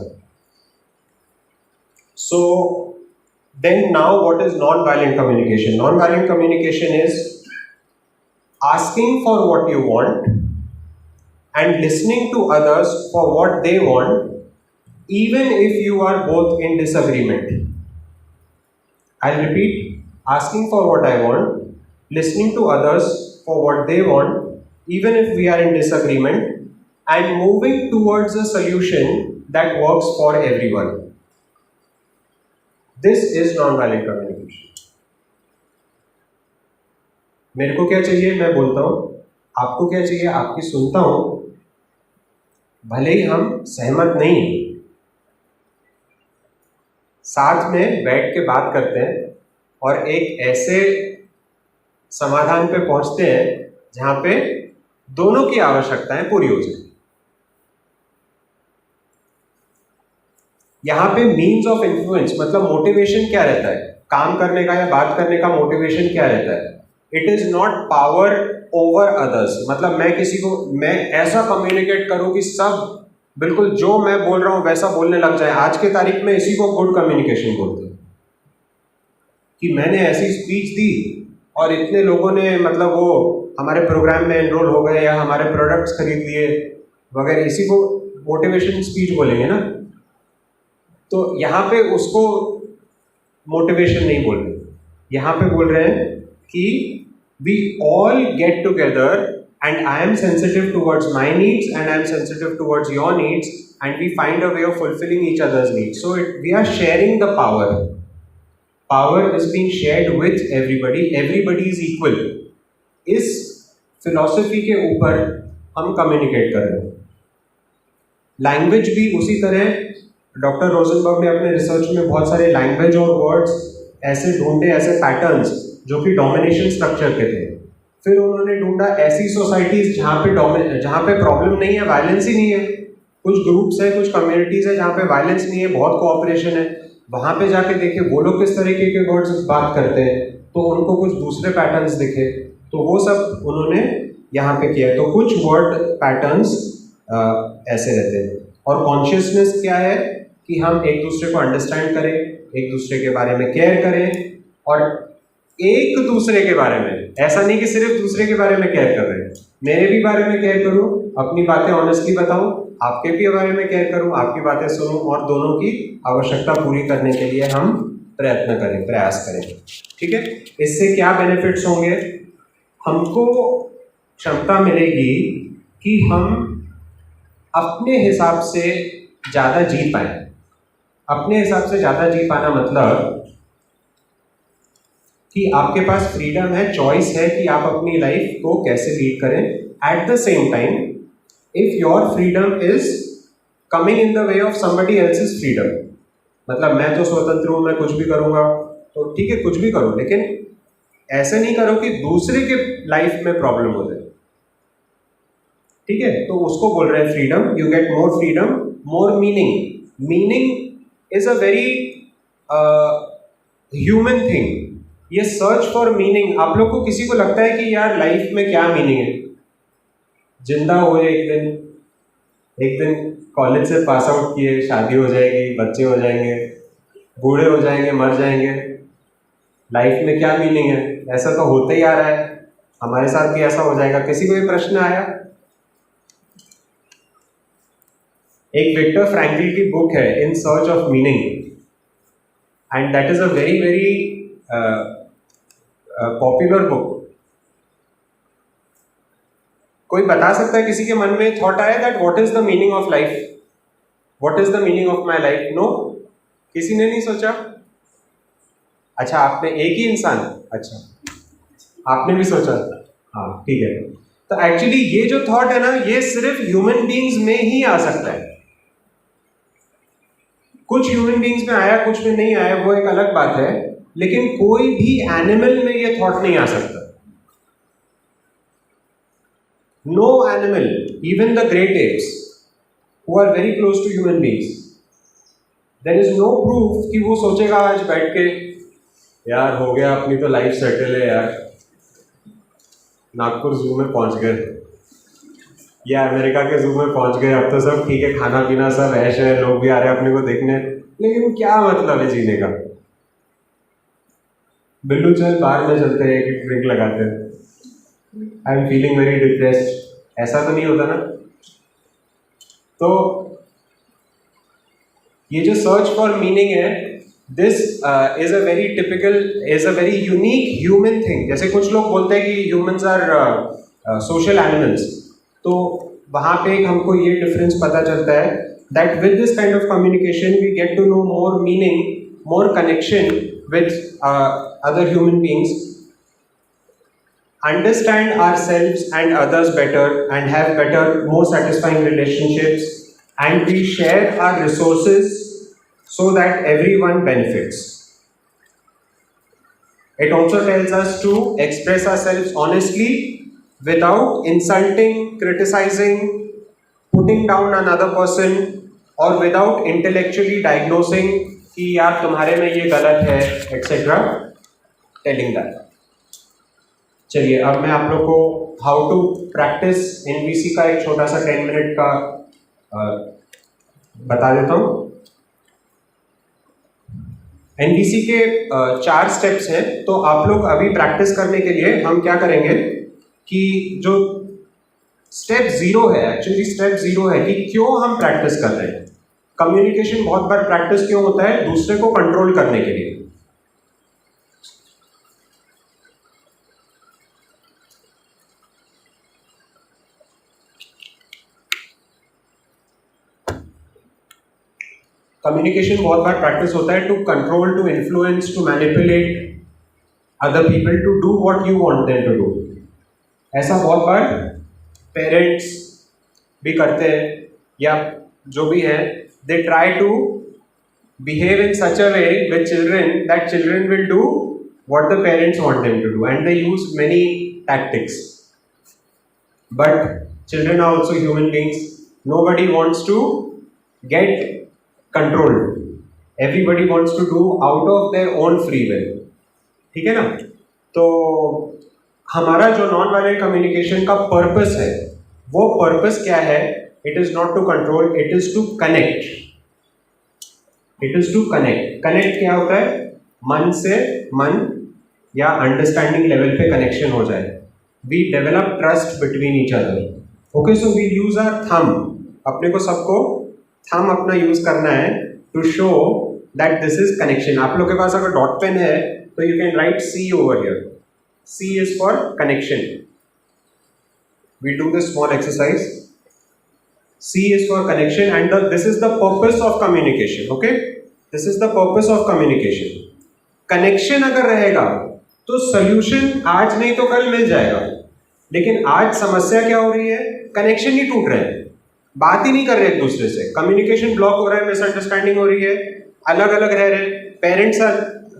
So Then now what is non-violent communication? Non-violent communication is asking for what you want and listening to others for what they want, even if you are both in disagreement. I'll repeat: asking for what I want, listening to others for what they want, even if we are in disagreement, and moving towards a solution that works for everyone. This is non-violent communication. मेरे को क्या चाहिए मैं बोलता हूँ, आपको क्या चाहिए आपकी सुनता हूँ, भले ही हम सहमत नहीं हैं, साथ में बैठ के बात करते हैं और एक ऐसे समाधान पे पहुंचते हैं जहां पे दोनों की आवश्यकताएं पूरी हो जाए। यहां पे मीन्स ऑफ इन्फ्लुएंस मतलब मोटिवेशन क्या रहता है, काम करने का या बात करने का मोटिवेशन क्या रहता है? It is not power over others, मतलब मैं किसी को मैं ऐसा कम्युनिकेट करूं कि सब बिल्कुल जो मैं बोल रहा हूं वैसा बोलने लग जाए। आज के तारीख में इसी को गुड कम्युनिकेशन बोलते हैं कि मैंने ऐसी स्पीच दी और इतने लोगों ने मतलब वो हमारे प्रोग्राम में एनरोल हो गए या हमारे प्रोडक्ट्स खरीद लिए वगैरह, इसी को मोटिवेशन स्पीच बोलेंगे ना। तो यहाँ पे उसको मोटिवेशन नहीं बोल रहे, यहाँ पे बोल रहे हैं कि we all get together and I am sensitive towards my needs and I am sensitive towards your needs and we find a way of fulfilling each other's needs. So we are sharing the power. Power is being shared with everybody. Everybody is equal. इस philosophy के ऊपर हम communicate कर रहे हैं। Language भी उसी तरह, डॉक्टर रोजनबर्ग ने अपने रिसर्च में बहुत सारे लैंग्वेज और वर्ड्स ऐसे ढूंढे, ऐसे पैटर्न्स जो कि डोमिनेशन स्ट्रक्चर के थे। फिर उन्होंने ढूंढा ऐसी सोसाइटीज जहाँ पे प्रॉब्लम नहीं है, वायलेंस ही नहीं है। कुछ ग्रुप्स है, कुछ कम्युनिटीज है जहाँ पे वायलेंस नहीं है, बहुत कोऑपरेशन है। वहाँ पे जाके देखे वो लोग किस तरीके के वर्ड्स बात करते हैं, तो उनको कुछ दूसरे पैटर्न्स दिखे, तो वो सब उन्होंने यहाँ पे किया। तो कुछ वर्ड पैटर्न्स ऐसे रहते हैं। और कॉन्शियसनेस क्या है कि हम एक दूसरे को अंडरस्टैंड करें, एक दूसरे के बारे में केयर करें, और एक दूसरे के बारे में, ऐसा नहीं कि सिर्फ दूसरे के बारे में केयर कर रहे हैं, मेरे भी बारे में केयर करूं, अपनी बातें ऑनेस्टली बताऊं, आपके भी बारे में केयर करूं, आपकी बातें सुनूं, और दोनों की आवश्यकता पूरी करने के लिए हम प्रयत्न करें, प्रयास करें। ठीक है, इससे क्या बेनिफिट्स होंगे? हमको क्षमता मिलेगी कि हम अपने हिसाब से ज़्यादा जी पाए। अपने हिसाब से ज़्यादा जी पाना मतलब कि आपके पास फ्रीडम है, चॉइस है कि आप अपनी लाइफ को कैसे लीड करें। At the same time, if your freedom is coming in the way of somebody else's freedom, मतलब मैं तो स्वतंत्र हूँ, मैं कुछ भी करूँगा, तो ठीक है कुछ भी करो, लेकिन ऐसे नहीं करो कि दूसरे के लाइफ में प्रॉब्लम हो जाए। ठीक है, तो उसको बोल रहे हैं freedom. You get more freedom, more meaning. Meaning is a very human thing. ये सर्च फॉर मीनिंग, आप लोग को किसी को लगता है कि यार लाइफ में क्या मीनिंग है? जिंदा हुए एक दिन कॉलेज से पास आउट किए, शादी हो जाएगी, बच्चे हो जाएंगे, बूढ़े हो जाएंगे, मर जाएंगे, लाइफ में क्या मीनिंग है? ऐसा तो होते ही आ रहा है, हमारे साथ भी ऐसा हो जाएगा। किसी को ये प्रश्न आया? एक विक्टर फ्रैंकल की बुक है in search of meaning, and that is a very very popular book. कोई बता सकता है, किसी के मन में थॉट आया that what is the meaning of life, what is the meaning of my life? No, किसी ने नहीं सोचा। अच्छा, आपने एक ही इंसान, अच्छा आपने भी सोचा, हाँ ठीक है। तो एक्चुअली ये जो थॉट है ना, ये सिर्फ ह्यूमन बीइंग्स में ही आ सकता है। कुछ ह्यूमन बीइंग्स में आया, कुछ में नहीं आया, वो एक अलग बात है, लेकिन कोई भी एनिमल में ये थॉट नहीं आ सकता। No animal, even the great apes who are very close to human beings, there is no proof कि वो सोचेगा आज बैठ के यार हो गया, अपनी तो लाइफ सेटल है यार, नागपुर जू में पहुंच गए या अमेरिका के जू में पहुंच गए, अब तो सब ठीक है, खाना पीना सब ऐश है, लोग भी आ रहे हैं अपने को देखने, लेकिन क्या मतलब है जीने का? बिल्लू चल बाहर में चलते हैं, एक ड्रिंक लगाते हैं, I am feeling very depressed, ऐसा तो नहीं होता ना। तो ये जो सर्च फॉर मीनिंग है, this is a very typical, is a very unique human thing. जैसे कुछ लोग बोलते हैं कि ह्यूमंस आर सोशल एनिमल्स, तो वहाँ पे हमको ये डिफरेंस पता चलता है that with this kind of communication we get to know more meaning, more connection with other human beings, understand ourselves and others better, and have better, more satisfying relationships, and we share our resources so that everyone benefits. It also tells us to express ourselves honestly without insulting, criticizing, putting down another person, or without intellectually diagnosing कि यार तुम्हारे में ये गलत है, etcetera, telling that. चलिए अब मैं आप लोग को हाउ टू प्रैक्टिस एनवीसी का एक छोटा सा 10 मिनट का बता देता हूँ। एनवीसी के 4 स्टेप्स हैं, तो आप लोग अभी प्रैक्टिस करने के लिए हम क्या करेंगे कि जो स्टेप 0 है, एक्चुअली स्टेप 0 है कि क्यों हम प्रैक्टिस कर रहे हैं। कम्युनिकेशन बहुत बार प्रैक्टिस क्यों होता है? दूसरे को कंट्रोल करने के लिए। कम्युनिकेशन बहुत बार प्रैक्टिस होता है to control, to influence, to manipulate other people to do what you want them to do. ऐसा बहुत बार पेरेंट्स भी करते हैं, या जो भी है, they try to behave in such a way with children that children will do what the parents want them to do, and they use many tactics. But children are also human beings. Nobody wants to get controlled. Everybody wants to do out of their own free will. ठीक है ना? तो हमारा जो non violent communication का purpose है, वो purpose क्या है? It is not to control, it is to connect. It is to connect. Connect क्या होता है? मन से मन या अंडरस्टैंडिंग लेवल पे कनेक्शन हो जाए। We develop trust between each other. Okay, so we use our thumb. अपने को सबको thumb अपना यूज करना है to show that this is connection. आप लोग के पास अगर डॉट पेन है तो you can write C over here. C is for connection. We do this small exercise. C is for connection, and this is the purpose of communication. Okay, this is the purpose of communication. Connection अगर रहेगा तो solution आज नहीं तो कल मिल जाएगा, लेकिन आज समस्या क्या हो रही है? कनेक्शन ही टूट रहे हैं, बात ही नहीं कर रहे एक दूसरे से, कम्युनिकेशन ब्लॉक हो रहा है, मिसअंडरस्टैंडिंग हो रही है, अलग अलग रह रहे, पेरेंट्स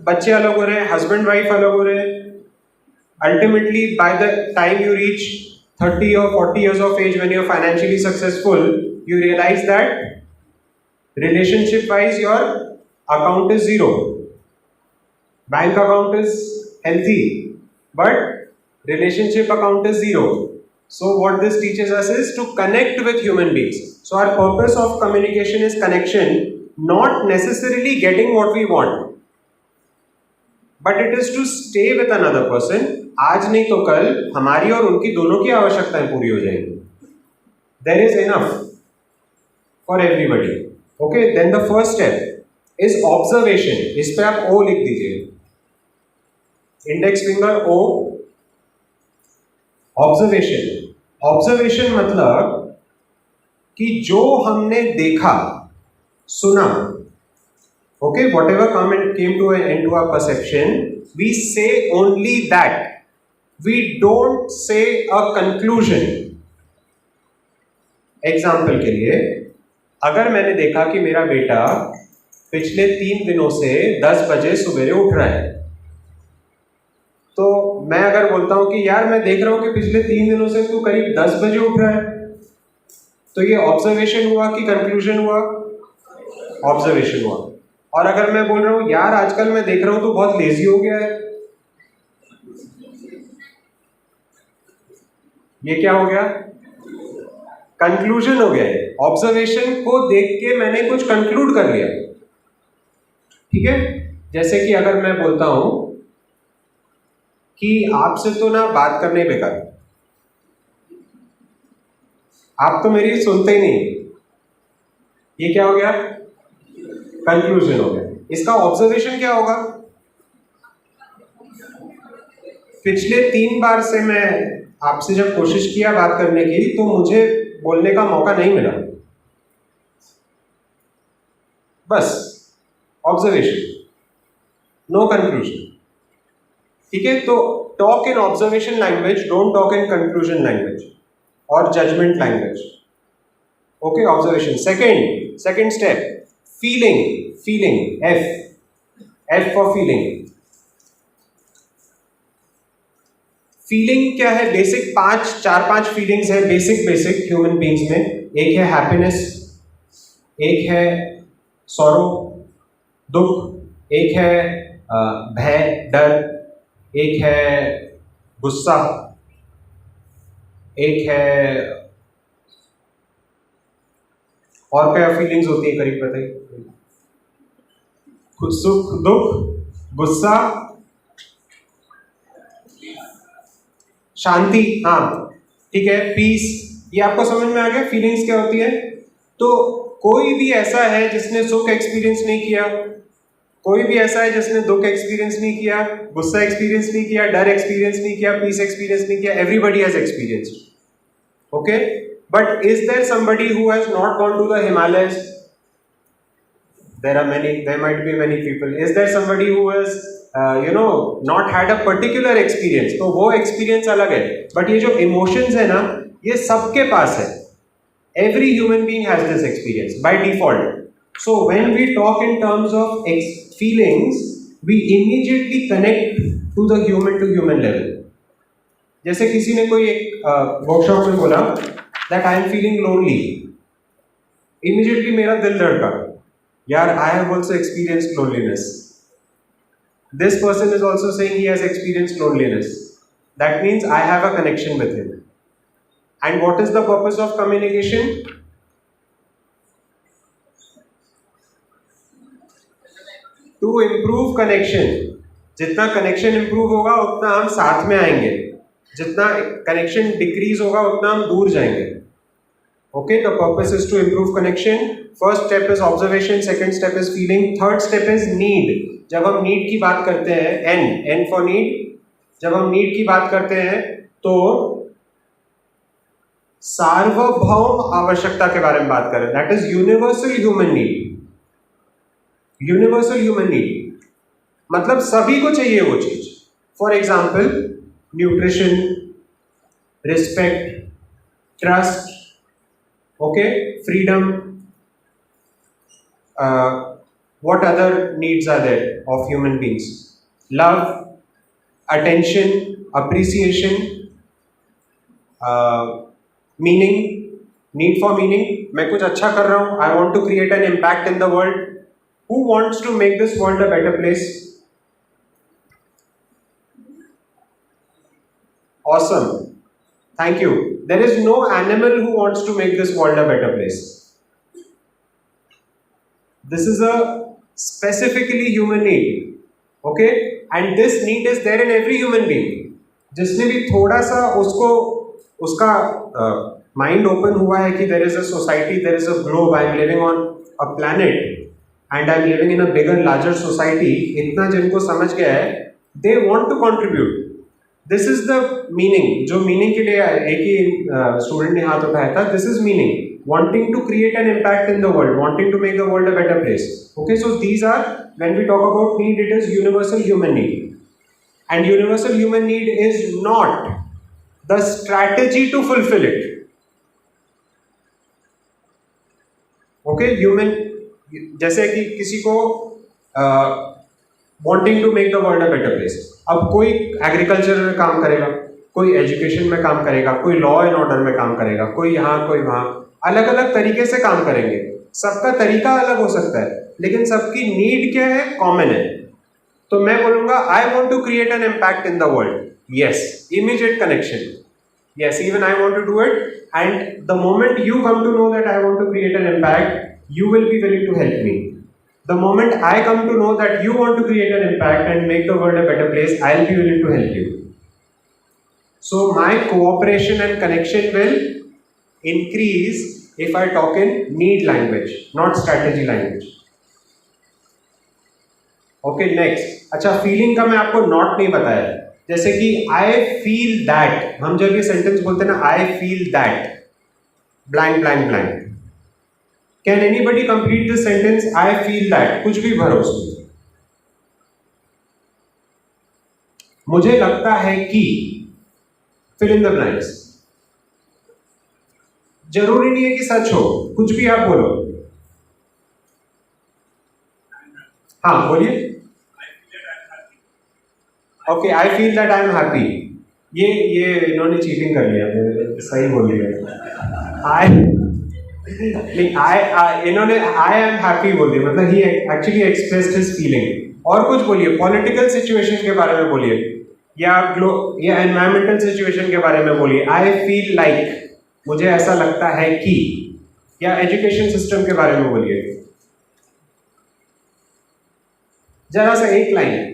बच्चे अलग हो रहे हैं, हस्बैंड वाइफ अलग हो रहे हैं। Ultimately, by the time you reach 30 or 40 years of age, when you're financially successful, you realize that relationship wise your account is 0. Bank account is healthy, but relationship account is 0. So what this teaches us is to connect with human beings. So our purpose of communication is connection, not necessarily getting what we want, but it is to stay with another person. आज नहीं तो कल हमारी और उनकी दोनों की आवश्यकताएं पूरी हो जाएंगी। There is enough for everybody. Okay, then the first step is observation. इस पे आप O लिख दीजिए, index finger O, observation. Observation मतलब कि जो हमने देखा, सुना, okay, whatever came into our perception, we say only that. We don't say a conclusion. Example के लिए, अगर मैंने देखा कि मेरा बेटा पिछले 3 दिनों से 10 बजे सवेरे उठ रहा है, तो मैं अगर बोलता हूं कि यार मैं देख रहा हूं कि पिछले 3 दिनों से तू करीब 10 बजे उठ रहा है, तो ये ऑब्जर्वेशन हुआ कि कंक्लूजन हुआ? ऑब्जर्वेशन हुआ। और अगर मैं बोल रहा हूं यार आजकल मैं देख रहा हूं तू बहुत लेजी हो गया है, ये क्या हो गया? कंक्लूजन हो गया है। ऑब्जर्वेशन को देख के मैंने कुछ कंक्लूड कर लिया। ठीक है, जैसे कि अगर मैं बोलता हूं कि आपसे तो ना बात करने बेकार, आप तो मेरी सुनते ही नहीं। ये क्या हो गया? कंक्लूजन हो गया। इसका ऑब्जर्वेशन क्या होगा? पिछले 3 बार से मैं आपसे जब कोशिश किया बात करने की तो मुझे बोलने का मौका नहीं मिला, बस ऑब्जर्वेशन, नो कंक्लूजन। ठीक है, तो talk in observation language, don't talk in conclusion language और judgement language. Okay, observation. Second step, feeling, F for feeling. Feeling क्या है? बेसिक 4-5 फीलिंग्स है बेसिक ह्यूमन बींग्स में। एक है हैप्पीनेस, एक है सॉरो, दुख, एक है भय, डर, एक है गुस्सा, एक है, और क्या फीलिंग्स होती है करीब बताइए? सुख, दुख, गुस्सा, शांति, हाँ ठीक है, पीस। ये आपको समझ में आ गया फीलिंग्स क्या होती है? तो कोई भी ऐसा है जिसने सुख एक्सपीरियंस नहीं किया, कोई भी ऐसा है जिसने दुख एक्सपीरियंस नहीं किया, गुस्सा एक्सपीरियंस नहीं किया, डर एक्सपीरियंस नहीं किया, पीस एक्सपीरियंस नहीं किया, everybody has experienced. Okay, but is there somebody who has not gone to the Himalayas? there might be many people. Is there somebody who has not had a particular experience? तो वो experience अलग है, but ये जो emotions है ना, ये सबके पास है। Every human being has this experience by default. So when we talk in terms of feelings, we immediately connect to the human level. जैसे किसी ने कोई एक वर्कशॉप में बोला that I am feeling lonely, immediately मेरा दिल धड़का, यार I have also experienced loneliness. This person is also saying he has experienced loneliness. That means I have a connection with him. And what is the purpose of communication? To improve connection. जितना connection improve होगा उतना हम साथ में आएंगे, जितना connection decrease होगा उतना हम दूर जाएंगे। Okay, the purpose is to improve connection. First step is observation, second step is feeling, third step is need. जब हम need की बात करते हैं, N for need, जब हम need की बात करते हैं तो सार्वभौम आवश्यकता के बारे में बात करें, that is universal human need. Universal human need मतलब सभी को चाहिए वो चीज। For example, nutrition, respect, trust, okay, freedom. What other needs are there of human beings? Love, attention, appreciation, meaning, need for meaning. मैं कुछ अच्छा कर रहा हूँ, I want to create an impact in the world. Who wants to make this world a better place? Awesome. Thank you. There is no animal who wants to make this world a better place. This is a specifically human need. Okay? And this need is there in every human being. जिसने भी थोड़ा सा उसका mind open हुआ है कि there is a society, there is a globe, I am living on a planet and I am living in a bigger, larger society, इतना जिनको समझ गया है, they want to contribute. This is the meaning. जो meaning के लिए एक ही student ने हाथ उठाया था, this is meaning. Wanting to create an impact in the world, wanting to make the world a better place. Okay, so these are, when we talk about need, it is universal human need. And universal human need is not the strategy to fulfill it. Okay, human, जैसे कि किसी को wanting to make the world a better place. अब कोई agriculture में काम करेगा, कोई एजुकेशन में काम करेगा, कोई लॉ एंड ऑर्डर में काम करेगा, कोई यहाँ कोई वहाँ, अलग अलग तरीके से काम करेंगे, सबका तरीका अलग हो सकता है, लेकिन सबकी नीड क्या है? कॉमन है। तो मैं बोलूँगा I want to create an impact in the world, yes, immediate connection, yes, even I want to do it, and the moment you come to know that I want to create an impact, you will be willing to help me. The moment I come to know that you want to create an impact and make the world a better place, I'll be willing to help you. So my cooperation and connection will increase if I talk in need language, not strategy language. Okay next, अच्छा feeling का मैं आपको not नहीं बताया, जैसे कि I feel that, हम जब ये सेंटेंस बोलते हैं ना I feel that blank blank blank, can anybody complete this sentence I feel that, कुछ भी भरो उसमें, मुझे लगता है कि फिल इन द ब्लैंक्स, जरूरी नहीं है कि सच हो, कुछ भी आप बोलो, हाँ बोलिए। Okay I feel that I am happy, ये इन्होंने चीटिंग कर लिया, सही बोल दिया, आई नहीं इन्होंने आई एम हैप्पी बोल दिया, मतलब ही एक्चुअली एक्सप्रेस्ड हिज फीलिंग। और कुछ बोलिए, पॉलिटिकल सिचुएशन के बारे में बोलिए, या एनवायरमेंटल सिचुएशन के बारे में बोलिए, आई फील लाइक, मुझे ऐसा लगता है कि, या एजुकेशन सिस्टम के बारे में बोलिए, जरा सा एक लाइन,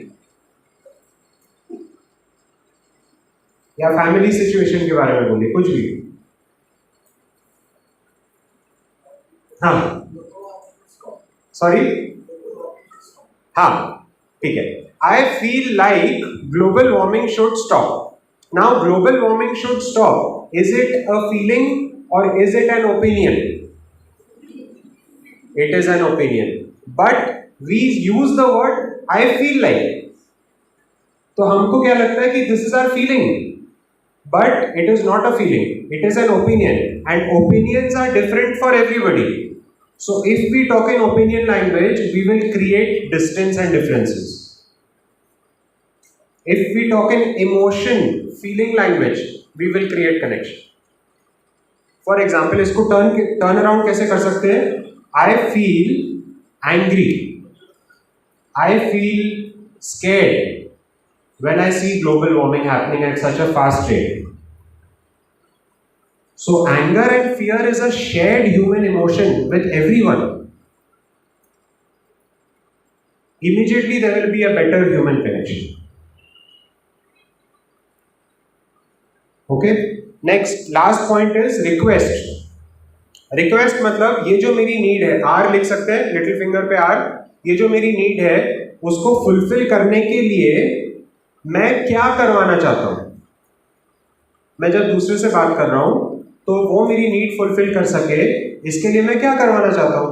या फैमिली सिचुएशन के बारे में बोलिए, कुछ भी, हाँ सॉरी, हाँ ठीक है, I feel like global warming should stop. Now global warming should stop, is it a feeling और is it an opinion? It is an opinion, but we use the word I feel like, तो हमको क्या लगता है कि this is our feeling, but it is not a feeling, it is an opinion, and opinions are different for everybody. So if we talk in opinion language, we will create distance and differences. If we talk in emotion feeling language, we will create connection. For example, इसको turn around कैसे कर सकते हैं? I feel angry, I feel scared when I see global warming happening at such a fast rate. So anger and fear is a shared human emotion with everyone. Immediately there will be a better human connection. Okay? Next, last point is request. Request मतलब ये जो मेरी need है, R लिख सकते हैं, little finger पे R, ये जो मेरी नीड है उसको फुलफिल करने के लिए मैं क्या करवाना चाहता हूं। मैं जब दूसरे से बात कर रहा हूं तो वो मेरी नीड फुलफिल कर सके, इसके लिए मैं क्या करवाना चाहता हूं।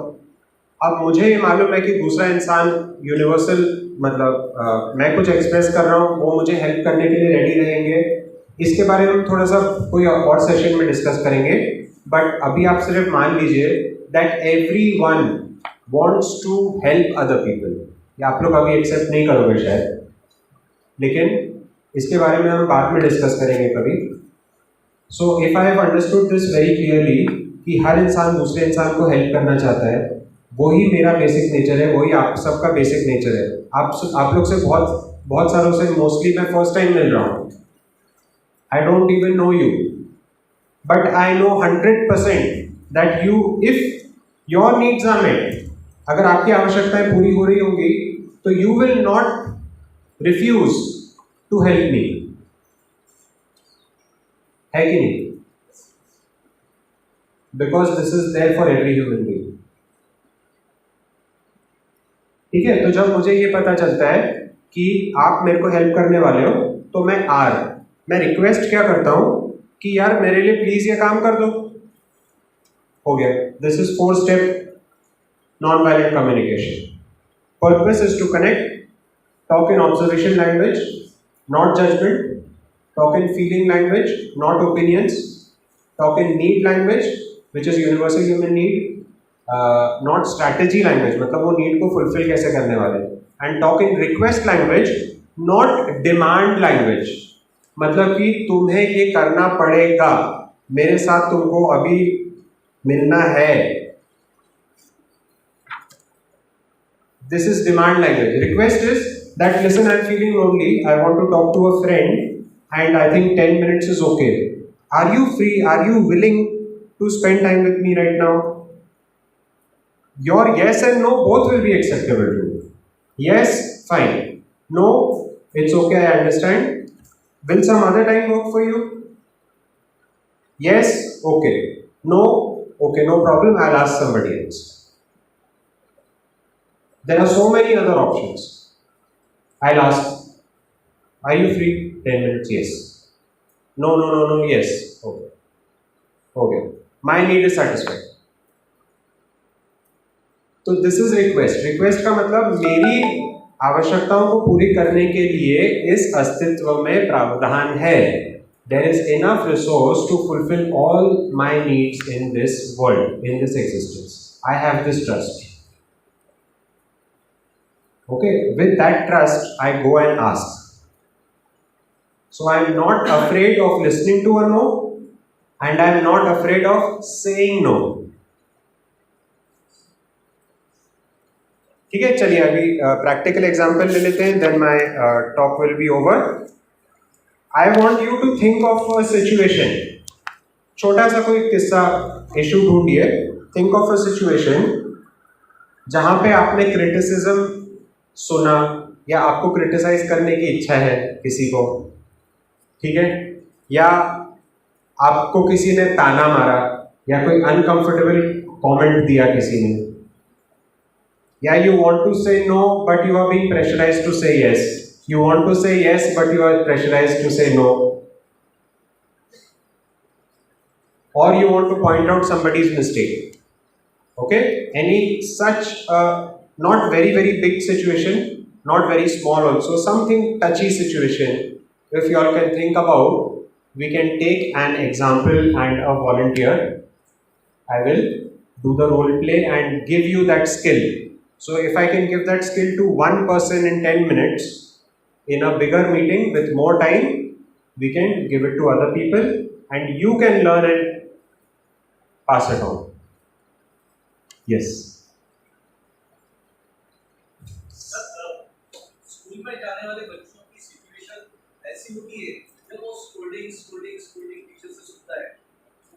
अब मुझे ये मालूम है कि दूसरा इंसान यूनिवर्सल, मतलब मैं कुछ एक्सप्रेस कर रहा हूं, वो मुझे हेल्प करने के लिए रेडी रहेंगे, इसके बारे में हम थोड़ा सा कोई और सेशन में डिस्कस करेंगे। बट अभी आप सिर्फ मान लीजिए that everyone wants to help other people. ये आप लोग अभी एक्सेप्ट नहीं करोगे शायद, लेकिन इसके बारे में हम बाद में डिस्कस करेंगे कभी। So if I have understood this very clearly कि हर इंसान दूसरे इंसान को हेल्प करना चाहता है, वही मेरा बेसिक नेचर है, वही आप सबका बेसिक नेचर है। आप लोग से बहुत सालों से मोस्टली मैं फर्स्ट टाइम मिल रहा हूँ, I don't even know you, but I know 100% that you, if your needs are met, अगर आपकी आवश्यकताएं पूरी हो रही होंगी तो you will not refuse to help me, है कि नहीं? Because this is there for every human being. ठीक है, तो जब मुझे ये पता चलता है कि आप मेरे को हेल्प करने वाले हो, तो मैं रिक्वेस्ट क्या करता हूं कि यार मेरे लिए प्लीज ये काम कर दो, हो गया। This is 4 step non violent communication. Purpose is to connect, talk in observation language, not judgment, talk in feeling language, not opinions, talk in need language, which is universal human need, not strategy language, मतलब वो need को fulfill कैसे करने वाले, and talk in request language, not demand language, मतलब कि तुम्हें ये करना पड़ेगा, मेरे साथ तुमको अभी मिलना है। This is demand language. Request is that listen, I'm feeling lonely, I want to talk to a friend and I think 10 minutes is okay. Are you free? Are you willing to spend time with me right now? Your yes and no both will be acceptable to you. Yes, fine. No, it's okay, I understand. Will some other time work for you? Yes? Okay. No? Okay, no problem. I'll ask somebody else. There are so many other options. I'll ask, are you free? 10 minutes, yes. No, no, no, no, yes. Okay. Okay. My need is satisfied. तो this is request. Request का मतलब मेरी आवश्यकताओं को पूरी करने के लिए इस अस्तित्व में प्रावधान है. There is enough resource to fulfill all my needs in this world, in this existence. I have this trust. Okay, with that trust, I go and ask. So I am not afraid of listening to a no, and I am not afraid of saying no. ठीक है, चलिए अभी practical example ले लेते हैं, then my talk will be over. I want you to think of a situation. छोटा सा कोई किस्सा इशू ढूंढिए. थिंक ऑफ अ सिचुएशन जहां पे आपने क्रिटिसिज्म सुना या आपको क्रिटिसाइज करने की इच्छा है किसी को, ठीक है, या आपको किसी ने ताना मारा या कोई अनकंफर्टेबल कमेंट दिया किसी ने, या you want to say no but you are being pressurized to say yes. You want to say yes but you are pressurized to say no. Or you want to point out somebody's mistake. Okay? Any such not very big situation, not very small also, something touchy situation, if you all can think about, we can take an example and a volunteer. I will do the role play and give you that skill. So if I can give that skill to one person in 10 minutes in a bigger meeting with more time, we can give it to other people and you can learn and pass it on. Yes. School में जाने वाले बच्चों की situation ऐसी होती है जब वो स्कोल्डिंग टीचर से सुनता है तो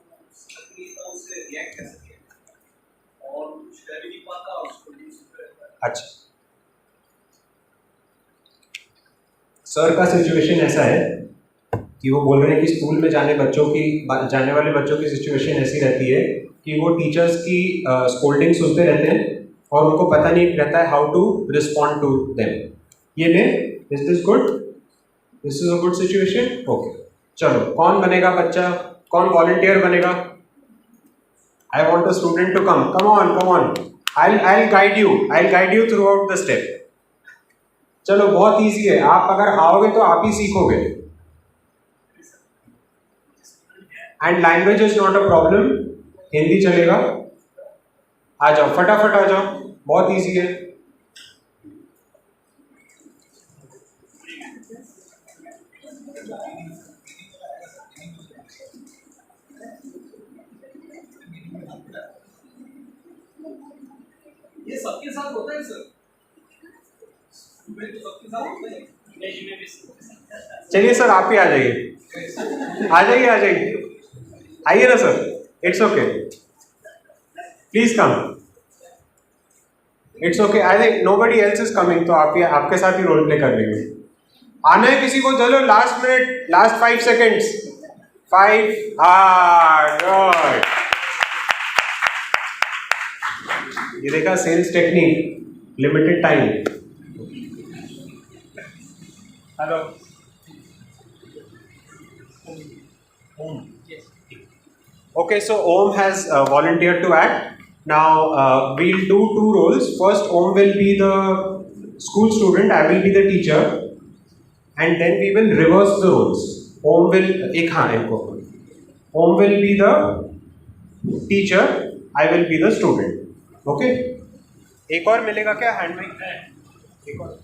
अपनी तरह से रिएक्ट कैसे किया और कुछ कर भी नहीं पाता और स्कोल्डिंग सुनता रहता है. अच्छा, सर का सिचुएशन ऐसा है कि वो बोल रहे हैं कि स्कूल में जाने वाले बच्चों की सिचुएशन ऐसी रहती है कि वो टीचर्स की स्कोल्डिंग सुनते रहते हैं और उनको पता नहीं रहता है how to respond to them. ये ले, is this good? This is a good situation. Okay, चलो कौन बनेगा बच्चा, कौन वॉलंटियर बनेगा? I want a student to come. Come on. I'll guide you throughout the step. चलो बहुत इजी है. आप अगर आओगे तो आप ही सीखोगे. And language is not a problem. Hindi चलेगा. आ जाओ, फटाफट आ जाओ, बहुत इजी है. ये सबके साथ होता है सर. तो सबके साथ होता है. चलिए सर, आप ही आ जाइए. आइए ना sir. It's okay, please come. It's okay. I think nobody else is coming, तो आप आपके साथ ही रोल प्ले कर लेंगे. आना है किसी को? चलो last minute, last 5 seconds. 5. Good. ये देखा, sales technique, limited time. Hello. Okay, so Om has volunteered to act. Now we'll do 2 roles. First, Om will be the school student, I will be the teacher, and then we will reverse the roles. Om will Om will be the teacher, I will be the student. Okay? एक और मिलेगा क्या hand में? एक और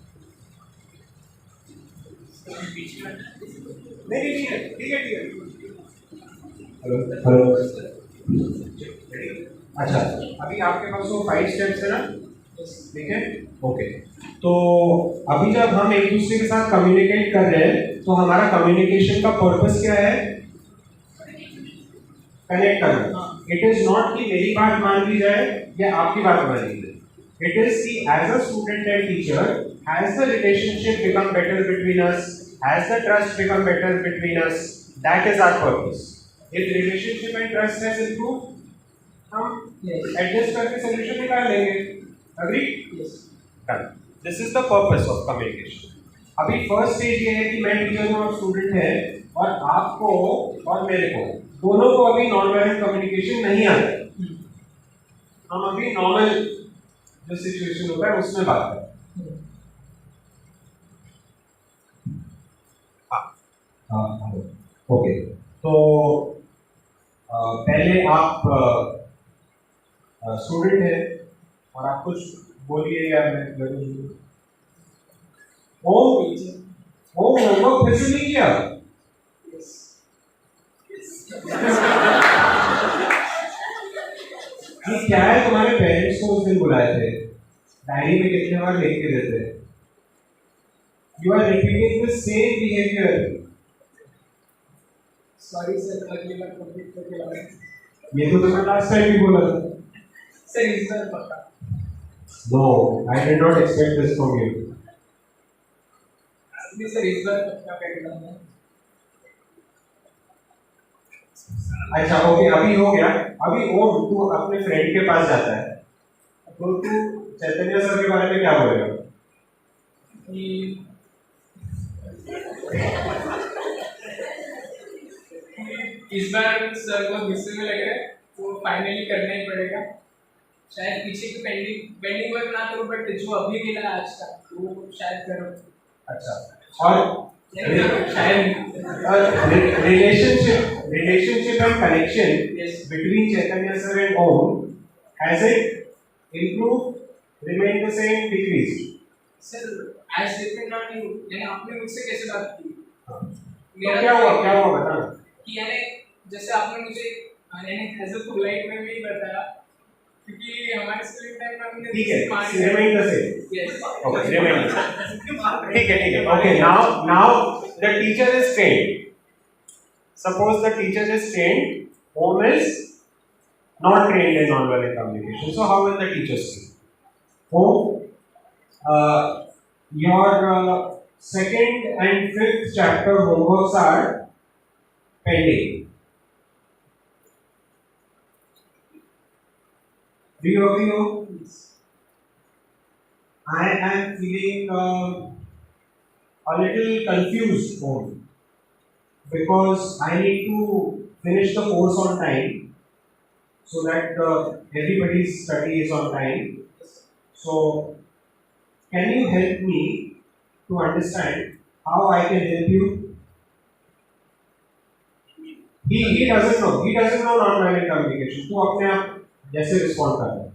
नहीं है. ठीक है. हेलो. अच्छा, अभी आपके पास वो 5 स्टेप्स है ना? ठीक है. ओके, तो अभी जब हम एक दूसरे के साथ कम्युनिकेट कर रहे हैं तो हमारा कम्युनिकेशन का पर्पस क्या है? कनेक्ट करना. इट इज नॉट कि मेरी बात मान ली जाए या आपकी बात मान ली जाए. इट इज कि as a student and teacher, has the relationship become better between us? As the trust become better between us, that is our purpose. If relationship and trust has improved, हम adjust करके solution निकाल लेंगे. Agree? Yes. Done. This is the purpose of communication. अभी first stage ये है कि मैं teacher हूँ और स्टूडेंट है, और आपको और मेरे को दोनों को अभी नॉन वायलेंट कम्युनिकेशन नहीं आता है. हम अभी नॉर्मल जो सिचुएशन होता है उसमें बात करें. ओके, तो पहले आप स्टूडेंट हैं और आप कुछ बोलिए या मैं होमवर्क फिर से नहीं किया? ये क्या है? तुम्हारे पेरेंट्स को उस दिन बुलाए थे, डायरी में कितने बार लिख के देते? You are repeating the same behaviour. Sorry sir, अगली बार कंप्लीट करके लाऊंगा. ये तो तुमने लास्ट टाइम भी बोला था. सर इस बार पक्का. No, I did not expect this from you. अभी सर इस बार पक्का करके लाऊंगा. अच्छा ओके, अभी हो गया. अभी वो तू अपने फ्रेंड के पास जाता है, तो तू चैतन्य सर के बारे में क्या बोलेगा? इस बार सर को गुस्से में लग रहा है, तो फाइनली करना ही पड़ेगा. शायद पीछे की पेंडिंग वर्क ना करूं, बट जो अभी मिला आज का वो शायद करूं. अच्छा, और शायद relationship and connection between Chaitanya sir and Om, has it improved, remained the same, decreased? Sir आज डिपेंड ऑन यू. यानी आपने मुझसे कैसे बात की? तो क्या हुआ बता. कि यानी जैसे आपने मुझे यानी एज अ पोलाइट में भी बताया, क्योंकि हमारे स्कूल टाइम में हमने ठीक है, remain the same. Yes. Okay, remain the same. ठीक है. Okay, now the teacher is trained. Suppose the teacher is trained, Om is not trained in non-verbal communication. So how will the teacher speak? Om, your second and fifth chapter homeworks are pending. Do you agree, Om? I am feeling a little confused, Om, because I need to finish the course on time, so that everybody's study is on time. So, can you help me to understand how I can help you? He doesn't know. He doesn't know non-violent communication. तो अपने आप जैसे respond कर रहे हैं.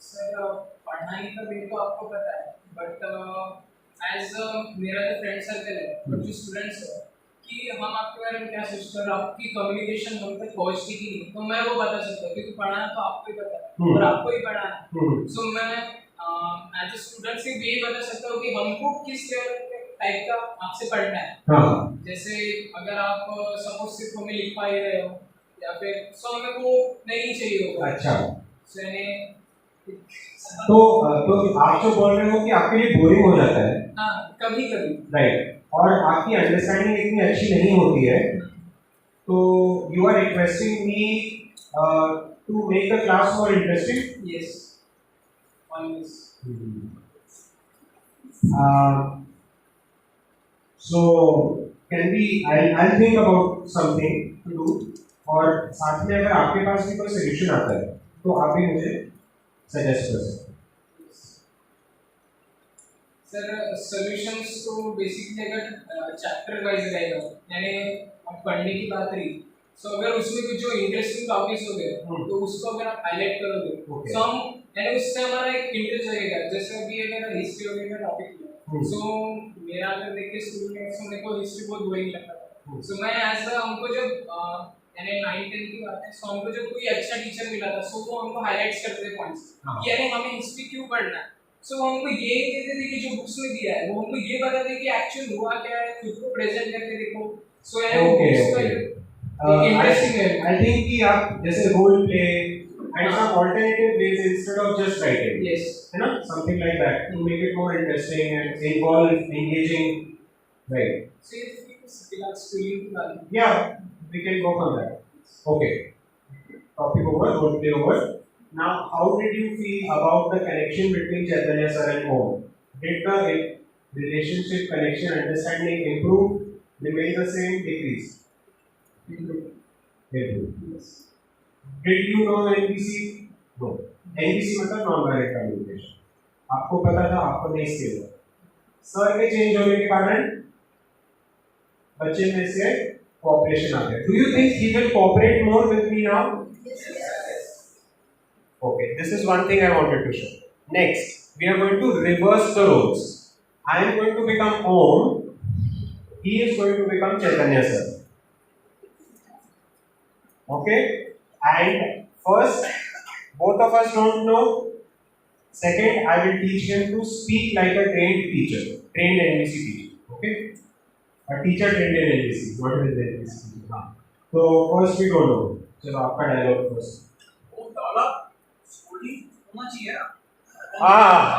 Sir पढ़ाई का मेरे को आपको पता है, बट एज मेरा जो फ्रेंड सर्कल है और जो स्टूडेंट्स है कि हम आपके बारे में क्या सोचते हैं और आपकी कम्युनिकेशन हम तक पहुंचती कि नहीं, तो मैं वो बता सकता हूँ, क्योंकि पढ़ाना तो आपको ही पता है और आपको ही पढ़ाना है. सो मैं एज ए स्टूडेंट से भी यही बता सकता हूँ कि हमको किस टाइप का आपसे पढ़ना है. जैसे अगर आप सपोज सिर्फ हमें लिख पा ही रहे हो या फिर सो हमें वो नहीं चाहिए होगा. अच्छा, सो यानी तो आप जो बोल रहे हो कि आपके लिए बोरिंग हो जाता है. हाँ, कभी कभी. राइट. और आपकी अंडरस्टैंडिंग इतनी अच्छी नहीं होती है, तो you are requesting me to make the class more interesting. Yes, always. So can we? I'll think about something to do. और साथ में अगर आपके पास भी कोई सोल्यूशन आता है तो आप भी मुझे सजेस्ट कर सकते हैं. सर सॉल्यूशंस तो बेसिकली अगर चैप्टर वाइज रहेगा, यानी अब पढ़ने की बात रही, सो अगर उसमें कुछ जो इंटरेस्टिंग टॉपिक्स हो गए तो उसको अगर आप हाईलाइट करोगे तो हम यानी उससे हमारा एक इंटरेस्ट रहेगा. जैसे अभी अगर हिस्ट्री वगैरह टॉपिक है, सो मेरा अगर देख के स्कूल में मेरे को हिस्ट्री बहुत बोरिंग लगता था. सो मैं एज हमको जब यानी 9-10 की बात है, सो हमको जब कोई अच्छा टीचर मिला था, सो वो हमको हाईलाइट्स करते थे पॉइंट्स कि यानी हमें हिस्ट्री क्यों पढ़ना है. सो हमको ये कहते थे कि जो बुक्स में दिया है वो हमको ये बताते थे कि एक्चुअल हुआ क्या है, खुद को प्रेजेंट करके देखो. सो यानी इंटरेस्टिंग है. आई थिंक कि आप जैसे role play and some alternative ways instead of just writing. Yes. You know, something like that to make it more interesting and involve, engaging. Right. So if we start schooling to learn. Yeah, we can go from that. Okay. Topic over, role play over. Now, how did you feel about the connection between Chaitanya sir and Om? Did the relationship, connection, understanding improve, remain the same, decrease? Improve. Improve. Yes. Did you know NBC? No. NBC मतलब non violent communication. आपको पता था, आपको नहीं skill था. Sir के change होने के कारण बच्चे में से cooperation आ गया. Do you think he will cooperate more with me now? Okay, this is one thing I wanted to show. Next, we are going to reverse the roles. I am going to become Om. He is going to become Chaitanya sir. Okay? And first, both of us don't know. Second, I will teach him to speak like a trained teacher, trained NBC teacher. Okay? A teacher trained in NBC. What is NBC teacher? So first we don't know. चलो आपका dialogue first. वो डाला schooling होना चाहिए ना.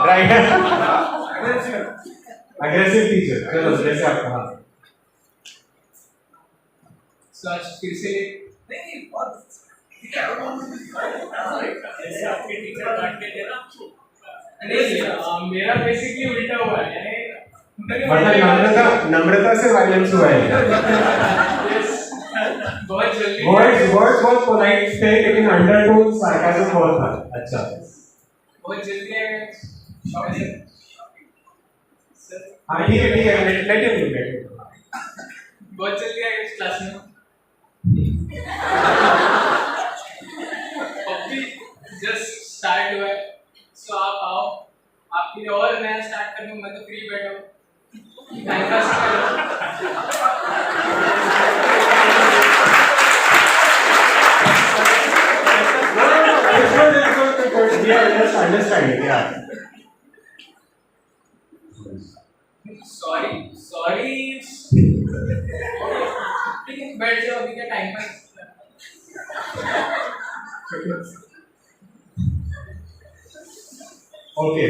Right. Aggressive teacher. चलो जैसे आपका हाँ. So आज फिर से नहीं बहुत जैसे आपके टीचर डांटते थे ना. नहीं मेरा बेसिकली उल्टा हुआ है. मतलब नम्रता से वायलेंस हुआ है. बहुत जल्दी वर्ड्स बहुत पोलाइट थे लेकिन अंडरटोन सार्काज्म बहुत था. अच्छा. बहुत जल्दी है. हाँ ठीक है लेट हिम. बहुत जल्दी है इस क्लास में. अभी जस्ट स्टार्ट हुआ है. सो आप आओ, आपके लिए और नया स्टार्ट कर दूँ. मैं तो फ्री बैठा हूँ. Time pass We are just understanding. Yeah. Sorry. ठीक है बैठ जाओ. अभी का time pass. Okay,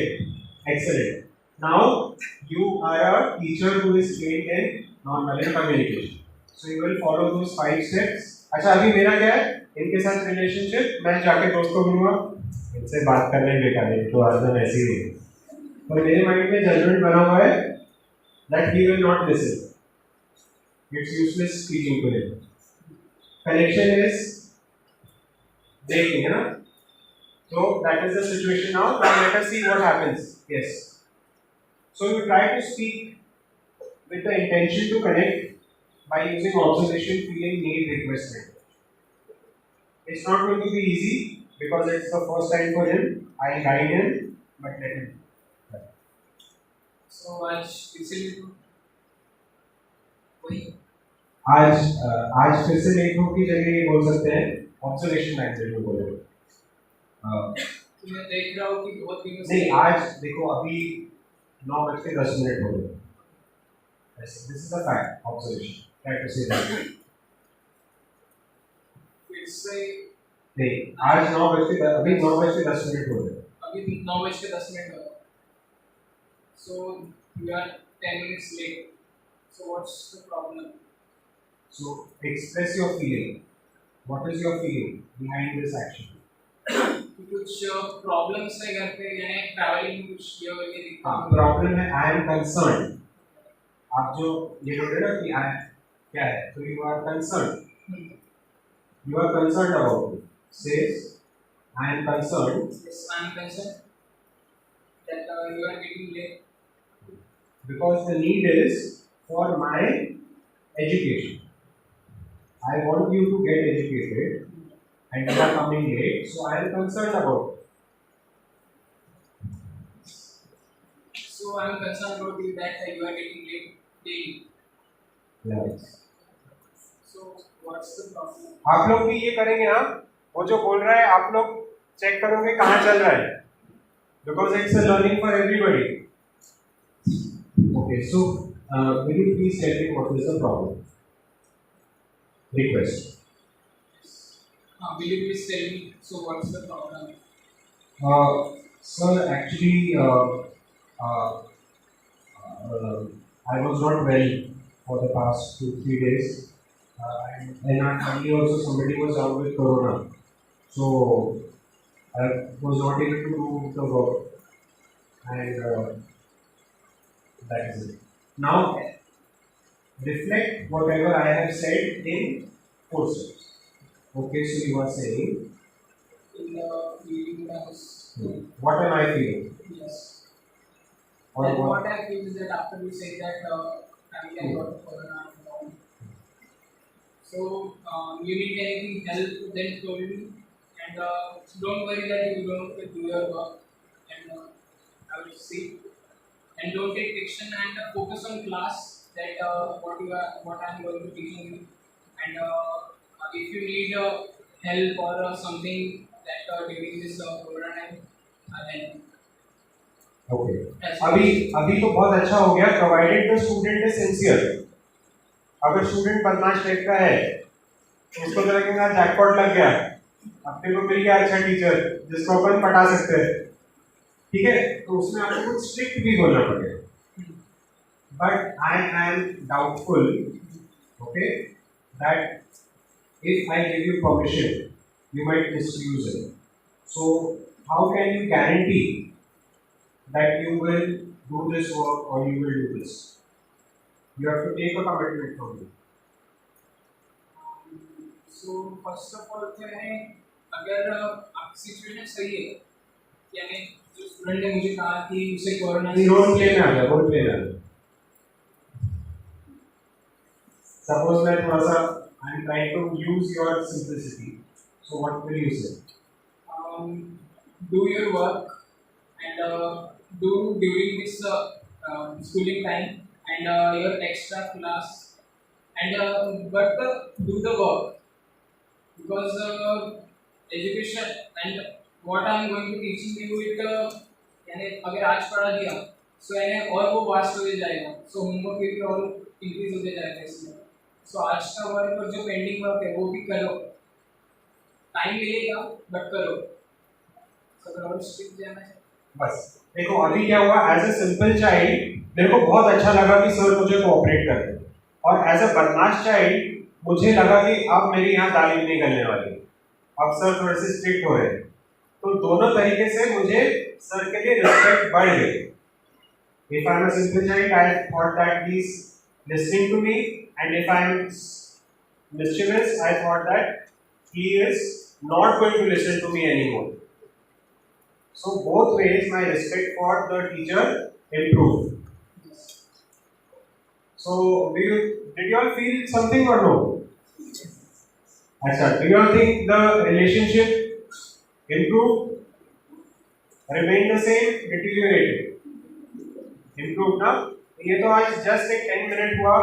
excellent. Now you are a teacher who is trained in non-violent communication. So you will follow those 5 steps. अच्छा अभी मेरा क्या है? इनके साथ रिलेशनशिप. मैं जाके दोस्तों को मिलूंगा. इनसे बात करने बेकार है. तो आदम ऐसी ही है. पर मेरे माइंड में जजमेंट बना हुआ है that he will not listen. It's useless speaking to him. Connection is breaking, है ना? So that is the situation now. Now let us see what happens. Yes. So you try to speak with the intention to connect by using observation, feeling, need, request. It's not going to be easy because it's the first time for him. I'll guide him, but let him. So आज इसीलिए वही आज फिर से लेखों की जगह ये बोल सकते हैं ऑब्जर्वेशन लैंग्वेज में बोले. मैं देख रहा हूँ कि बहुत दिनों से नहीं आज देखो अभी 9:10 हो गए. This is a fact. Observation try to say that. फिर से नहीं आज 9:10 अभी 9:10 हो गए. अभी 9:10 हो. So you are 10 minutes late. So what's the problem? So express your feeling. What is your feeling behind this action? कुछ प्रॉब्लम्स है घर पे यानी ट्रैवलिंग कुछ ये दिक्कत. हाँ प्रॉब्लम है. आई एम कंसर्न. आप जो ये बोल रहे हो कि आई क्या है तो you are concern. You are concern about it. Says I am concern. Yes, I am concerned that you are getting late. Because the need is for my education. I want you to get educated and you are coming late, so I am concerned about it. So I am concerned about you that you are getting late daily. Yes. So what's the problem? आप लोग भी ये करेंगे ना. वो जो बोल रहा है आप लोग चेक करोगे कहाँ चल रहा है. Because it's a learning for everybody. Okay, so will you please tell me what is the problem? Request. will you please tell me, so what's the problem? Sir, actually, I was not well for the past 2 3 days, and in our family also somebody was out with corona, so I was not able to do the work, and that is it. Now, reflect whatever I have said in 4 steps. Okay, so you are saying, In the feeling house. what am I feeling? Yes. Or And what? what I feel is that after you say that I got corona and all. So you need anything help, then told me, and don't worry that you don't do your work, and I will see. And don't take action and focus on class, that what I'm going to teach you, and if you need help or something that during this corona time, then Okay. as अभी अभी तो बहुत अच्छा हो गया, provided the student is sincere. अगर student बदमाश type का है, उसको तो लगेगा जैकपॉट लग गया, अपने को मिल गया अच्छा टीचर जिसको अपन पढ़ा सकते हैं, ठीक है, तो उसमें आपको कुछ स्ट्रिक्ट भी बोलना पड़ेगा. But I am doubtful, okay, that if I give you permission, you might misuse it. So how can you guarantee that you will do this work or you will do this? You have to take a commitment from me. So first of all क्या है, अगर आपकी situation सही है, यानी जो student ने मुझे कहा कि उसे कोरोना नहीं, रोल प्ले में आ गया, रोल प्ले में आ गया. Suppose मैं थोड़ा सा I am trying to use your simplicity. So what will you say? do your work and do during this schooling time and your extra class, and but do the work, because education and what I am going to teaching you it यानी अगर आज पढ़ा दिया सो यानी और वो vast हो जाएगा, सो होमवर्क भी और इंक्रीज होते जाएगा इसमें. सो आज का वर्क और जो पेंडिंग वर्क है वो भी करो, टाइम मिलेगा बट करो. सो अगर और स्ट्रिक्ट जाना है बस देखो अभी क्या हुआ, एज ए सिंपल चाइल्ड मेरे को बहुत अच्छा लगा कि सर मुझे कोऑपरेट कर रहे हैं, और एज ए बदमाश चाइल्ड मुझे लगा कि अब मेरी यहाँ तालीम नहीं करने वाली, अब सर थोड़े से स्ट्रिक्ट हो रहे हैं. तो दोनों तरीके से मुझे सर के लिए रिस्पेक्ट बढ़ गई. If I am a simple child, I thought that he is listening to me, and if I am mischievous, I thought that he is not going to listen to me anymore. So both ways, my respect for the teacher improved. So did you all feel something or no? Achha, do you all think the relationship improved? Remained the same? Deteriorated? Improved ना? ये तो आज just एक 10 minute हुआ,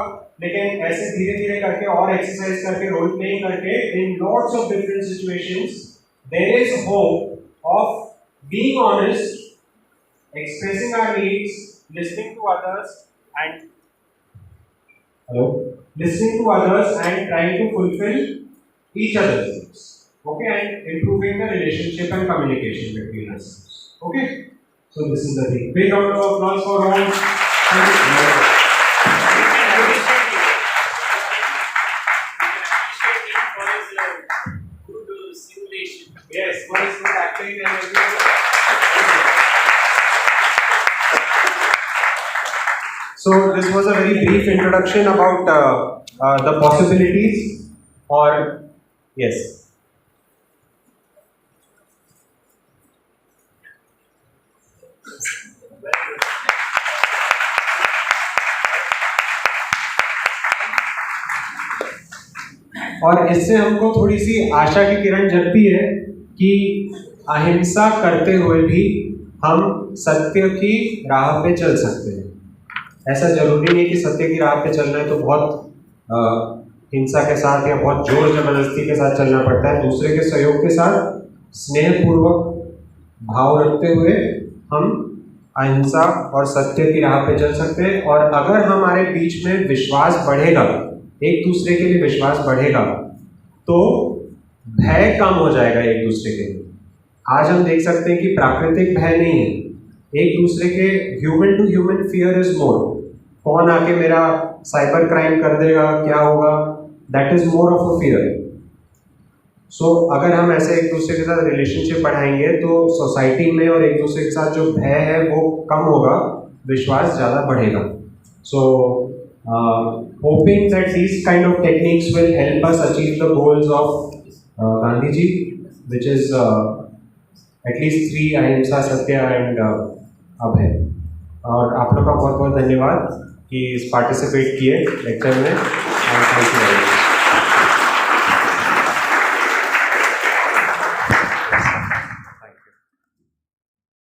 लेकिन ऐसे धीरे धीरे करके और एक्सरसाइज करके रोल प्लेइंग करके in lots of different situations there is hope of being honest, expressing our needs, listening to others and listening to others and trying to fulfill each other's needs. Okay, and improving the relationship and communication between us. Okay, so this is the thing. Big round of applause for all. Yes, for his good acting and everything. So this was a very brief introduction about the possibilities, or yes. और इससे हमको थोड़ी सी आशा की किरण जगती है कि अहिंसा करते हुए भी हम सत्य की राह पे चल सकते हैं. ऐसा जरूरी नहीं कि सत्य की राह पे चलना है तो बहुत हिंसा के साथ या बहुत जोर जबरदस्ती के साथ चलना पड़ता है. दूसरे के सहयोग के साथ स्नेहपूर्वक भाव रखते हुए हम अहिंसा और सत्य की राह पे चल सकते हैं. और अगर हमारे बीच में विश्वास बढ़ेगा, एक दूसरे के लिए विश्वास बढ़ेगा, तो भय कम हो जाएगा एक दूसरे के लिए। आज हम देख सकते हैं कि प्राकृतिक भय नहीं है, एक दूसरे के human to human fear is more. कौन आके मेरा साइबर क्राइम कर देगा, क्या होगा, that is more of a fear. So अगर हम ऐसे एक दूसरे के साथ रिलेशनशिप बढ़ाएंगे तो सोसाइटी में और एक दूसरे के साथ जो भय है वो कम होगा, विश्वास ज़्यादा बढ़ेगा। So hoping that these kind of techniques will help us achieve the goals of Gandhi ji, which is at least 3 अहिंसा, सत्य एंड अभय। और आप लोग का बहुत बहुत धन्यवाद कि पार्टिसिपेट किए लेक्चर में। Thank you very much.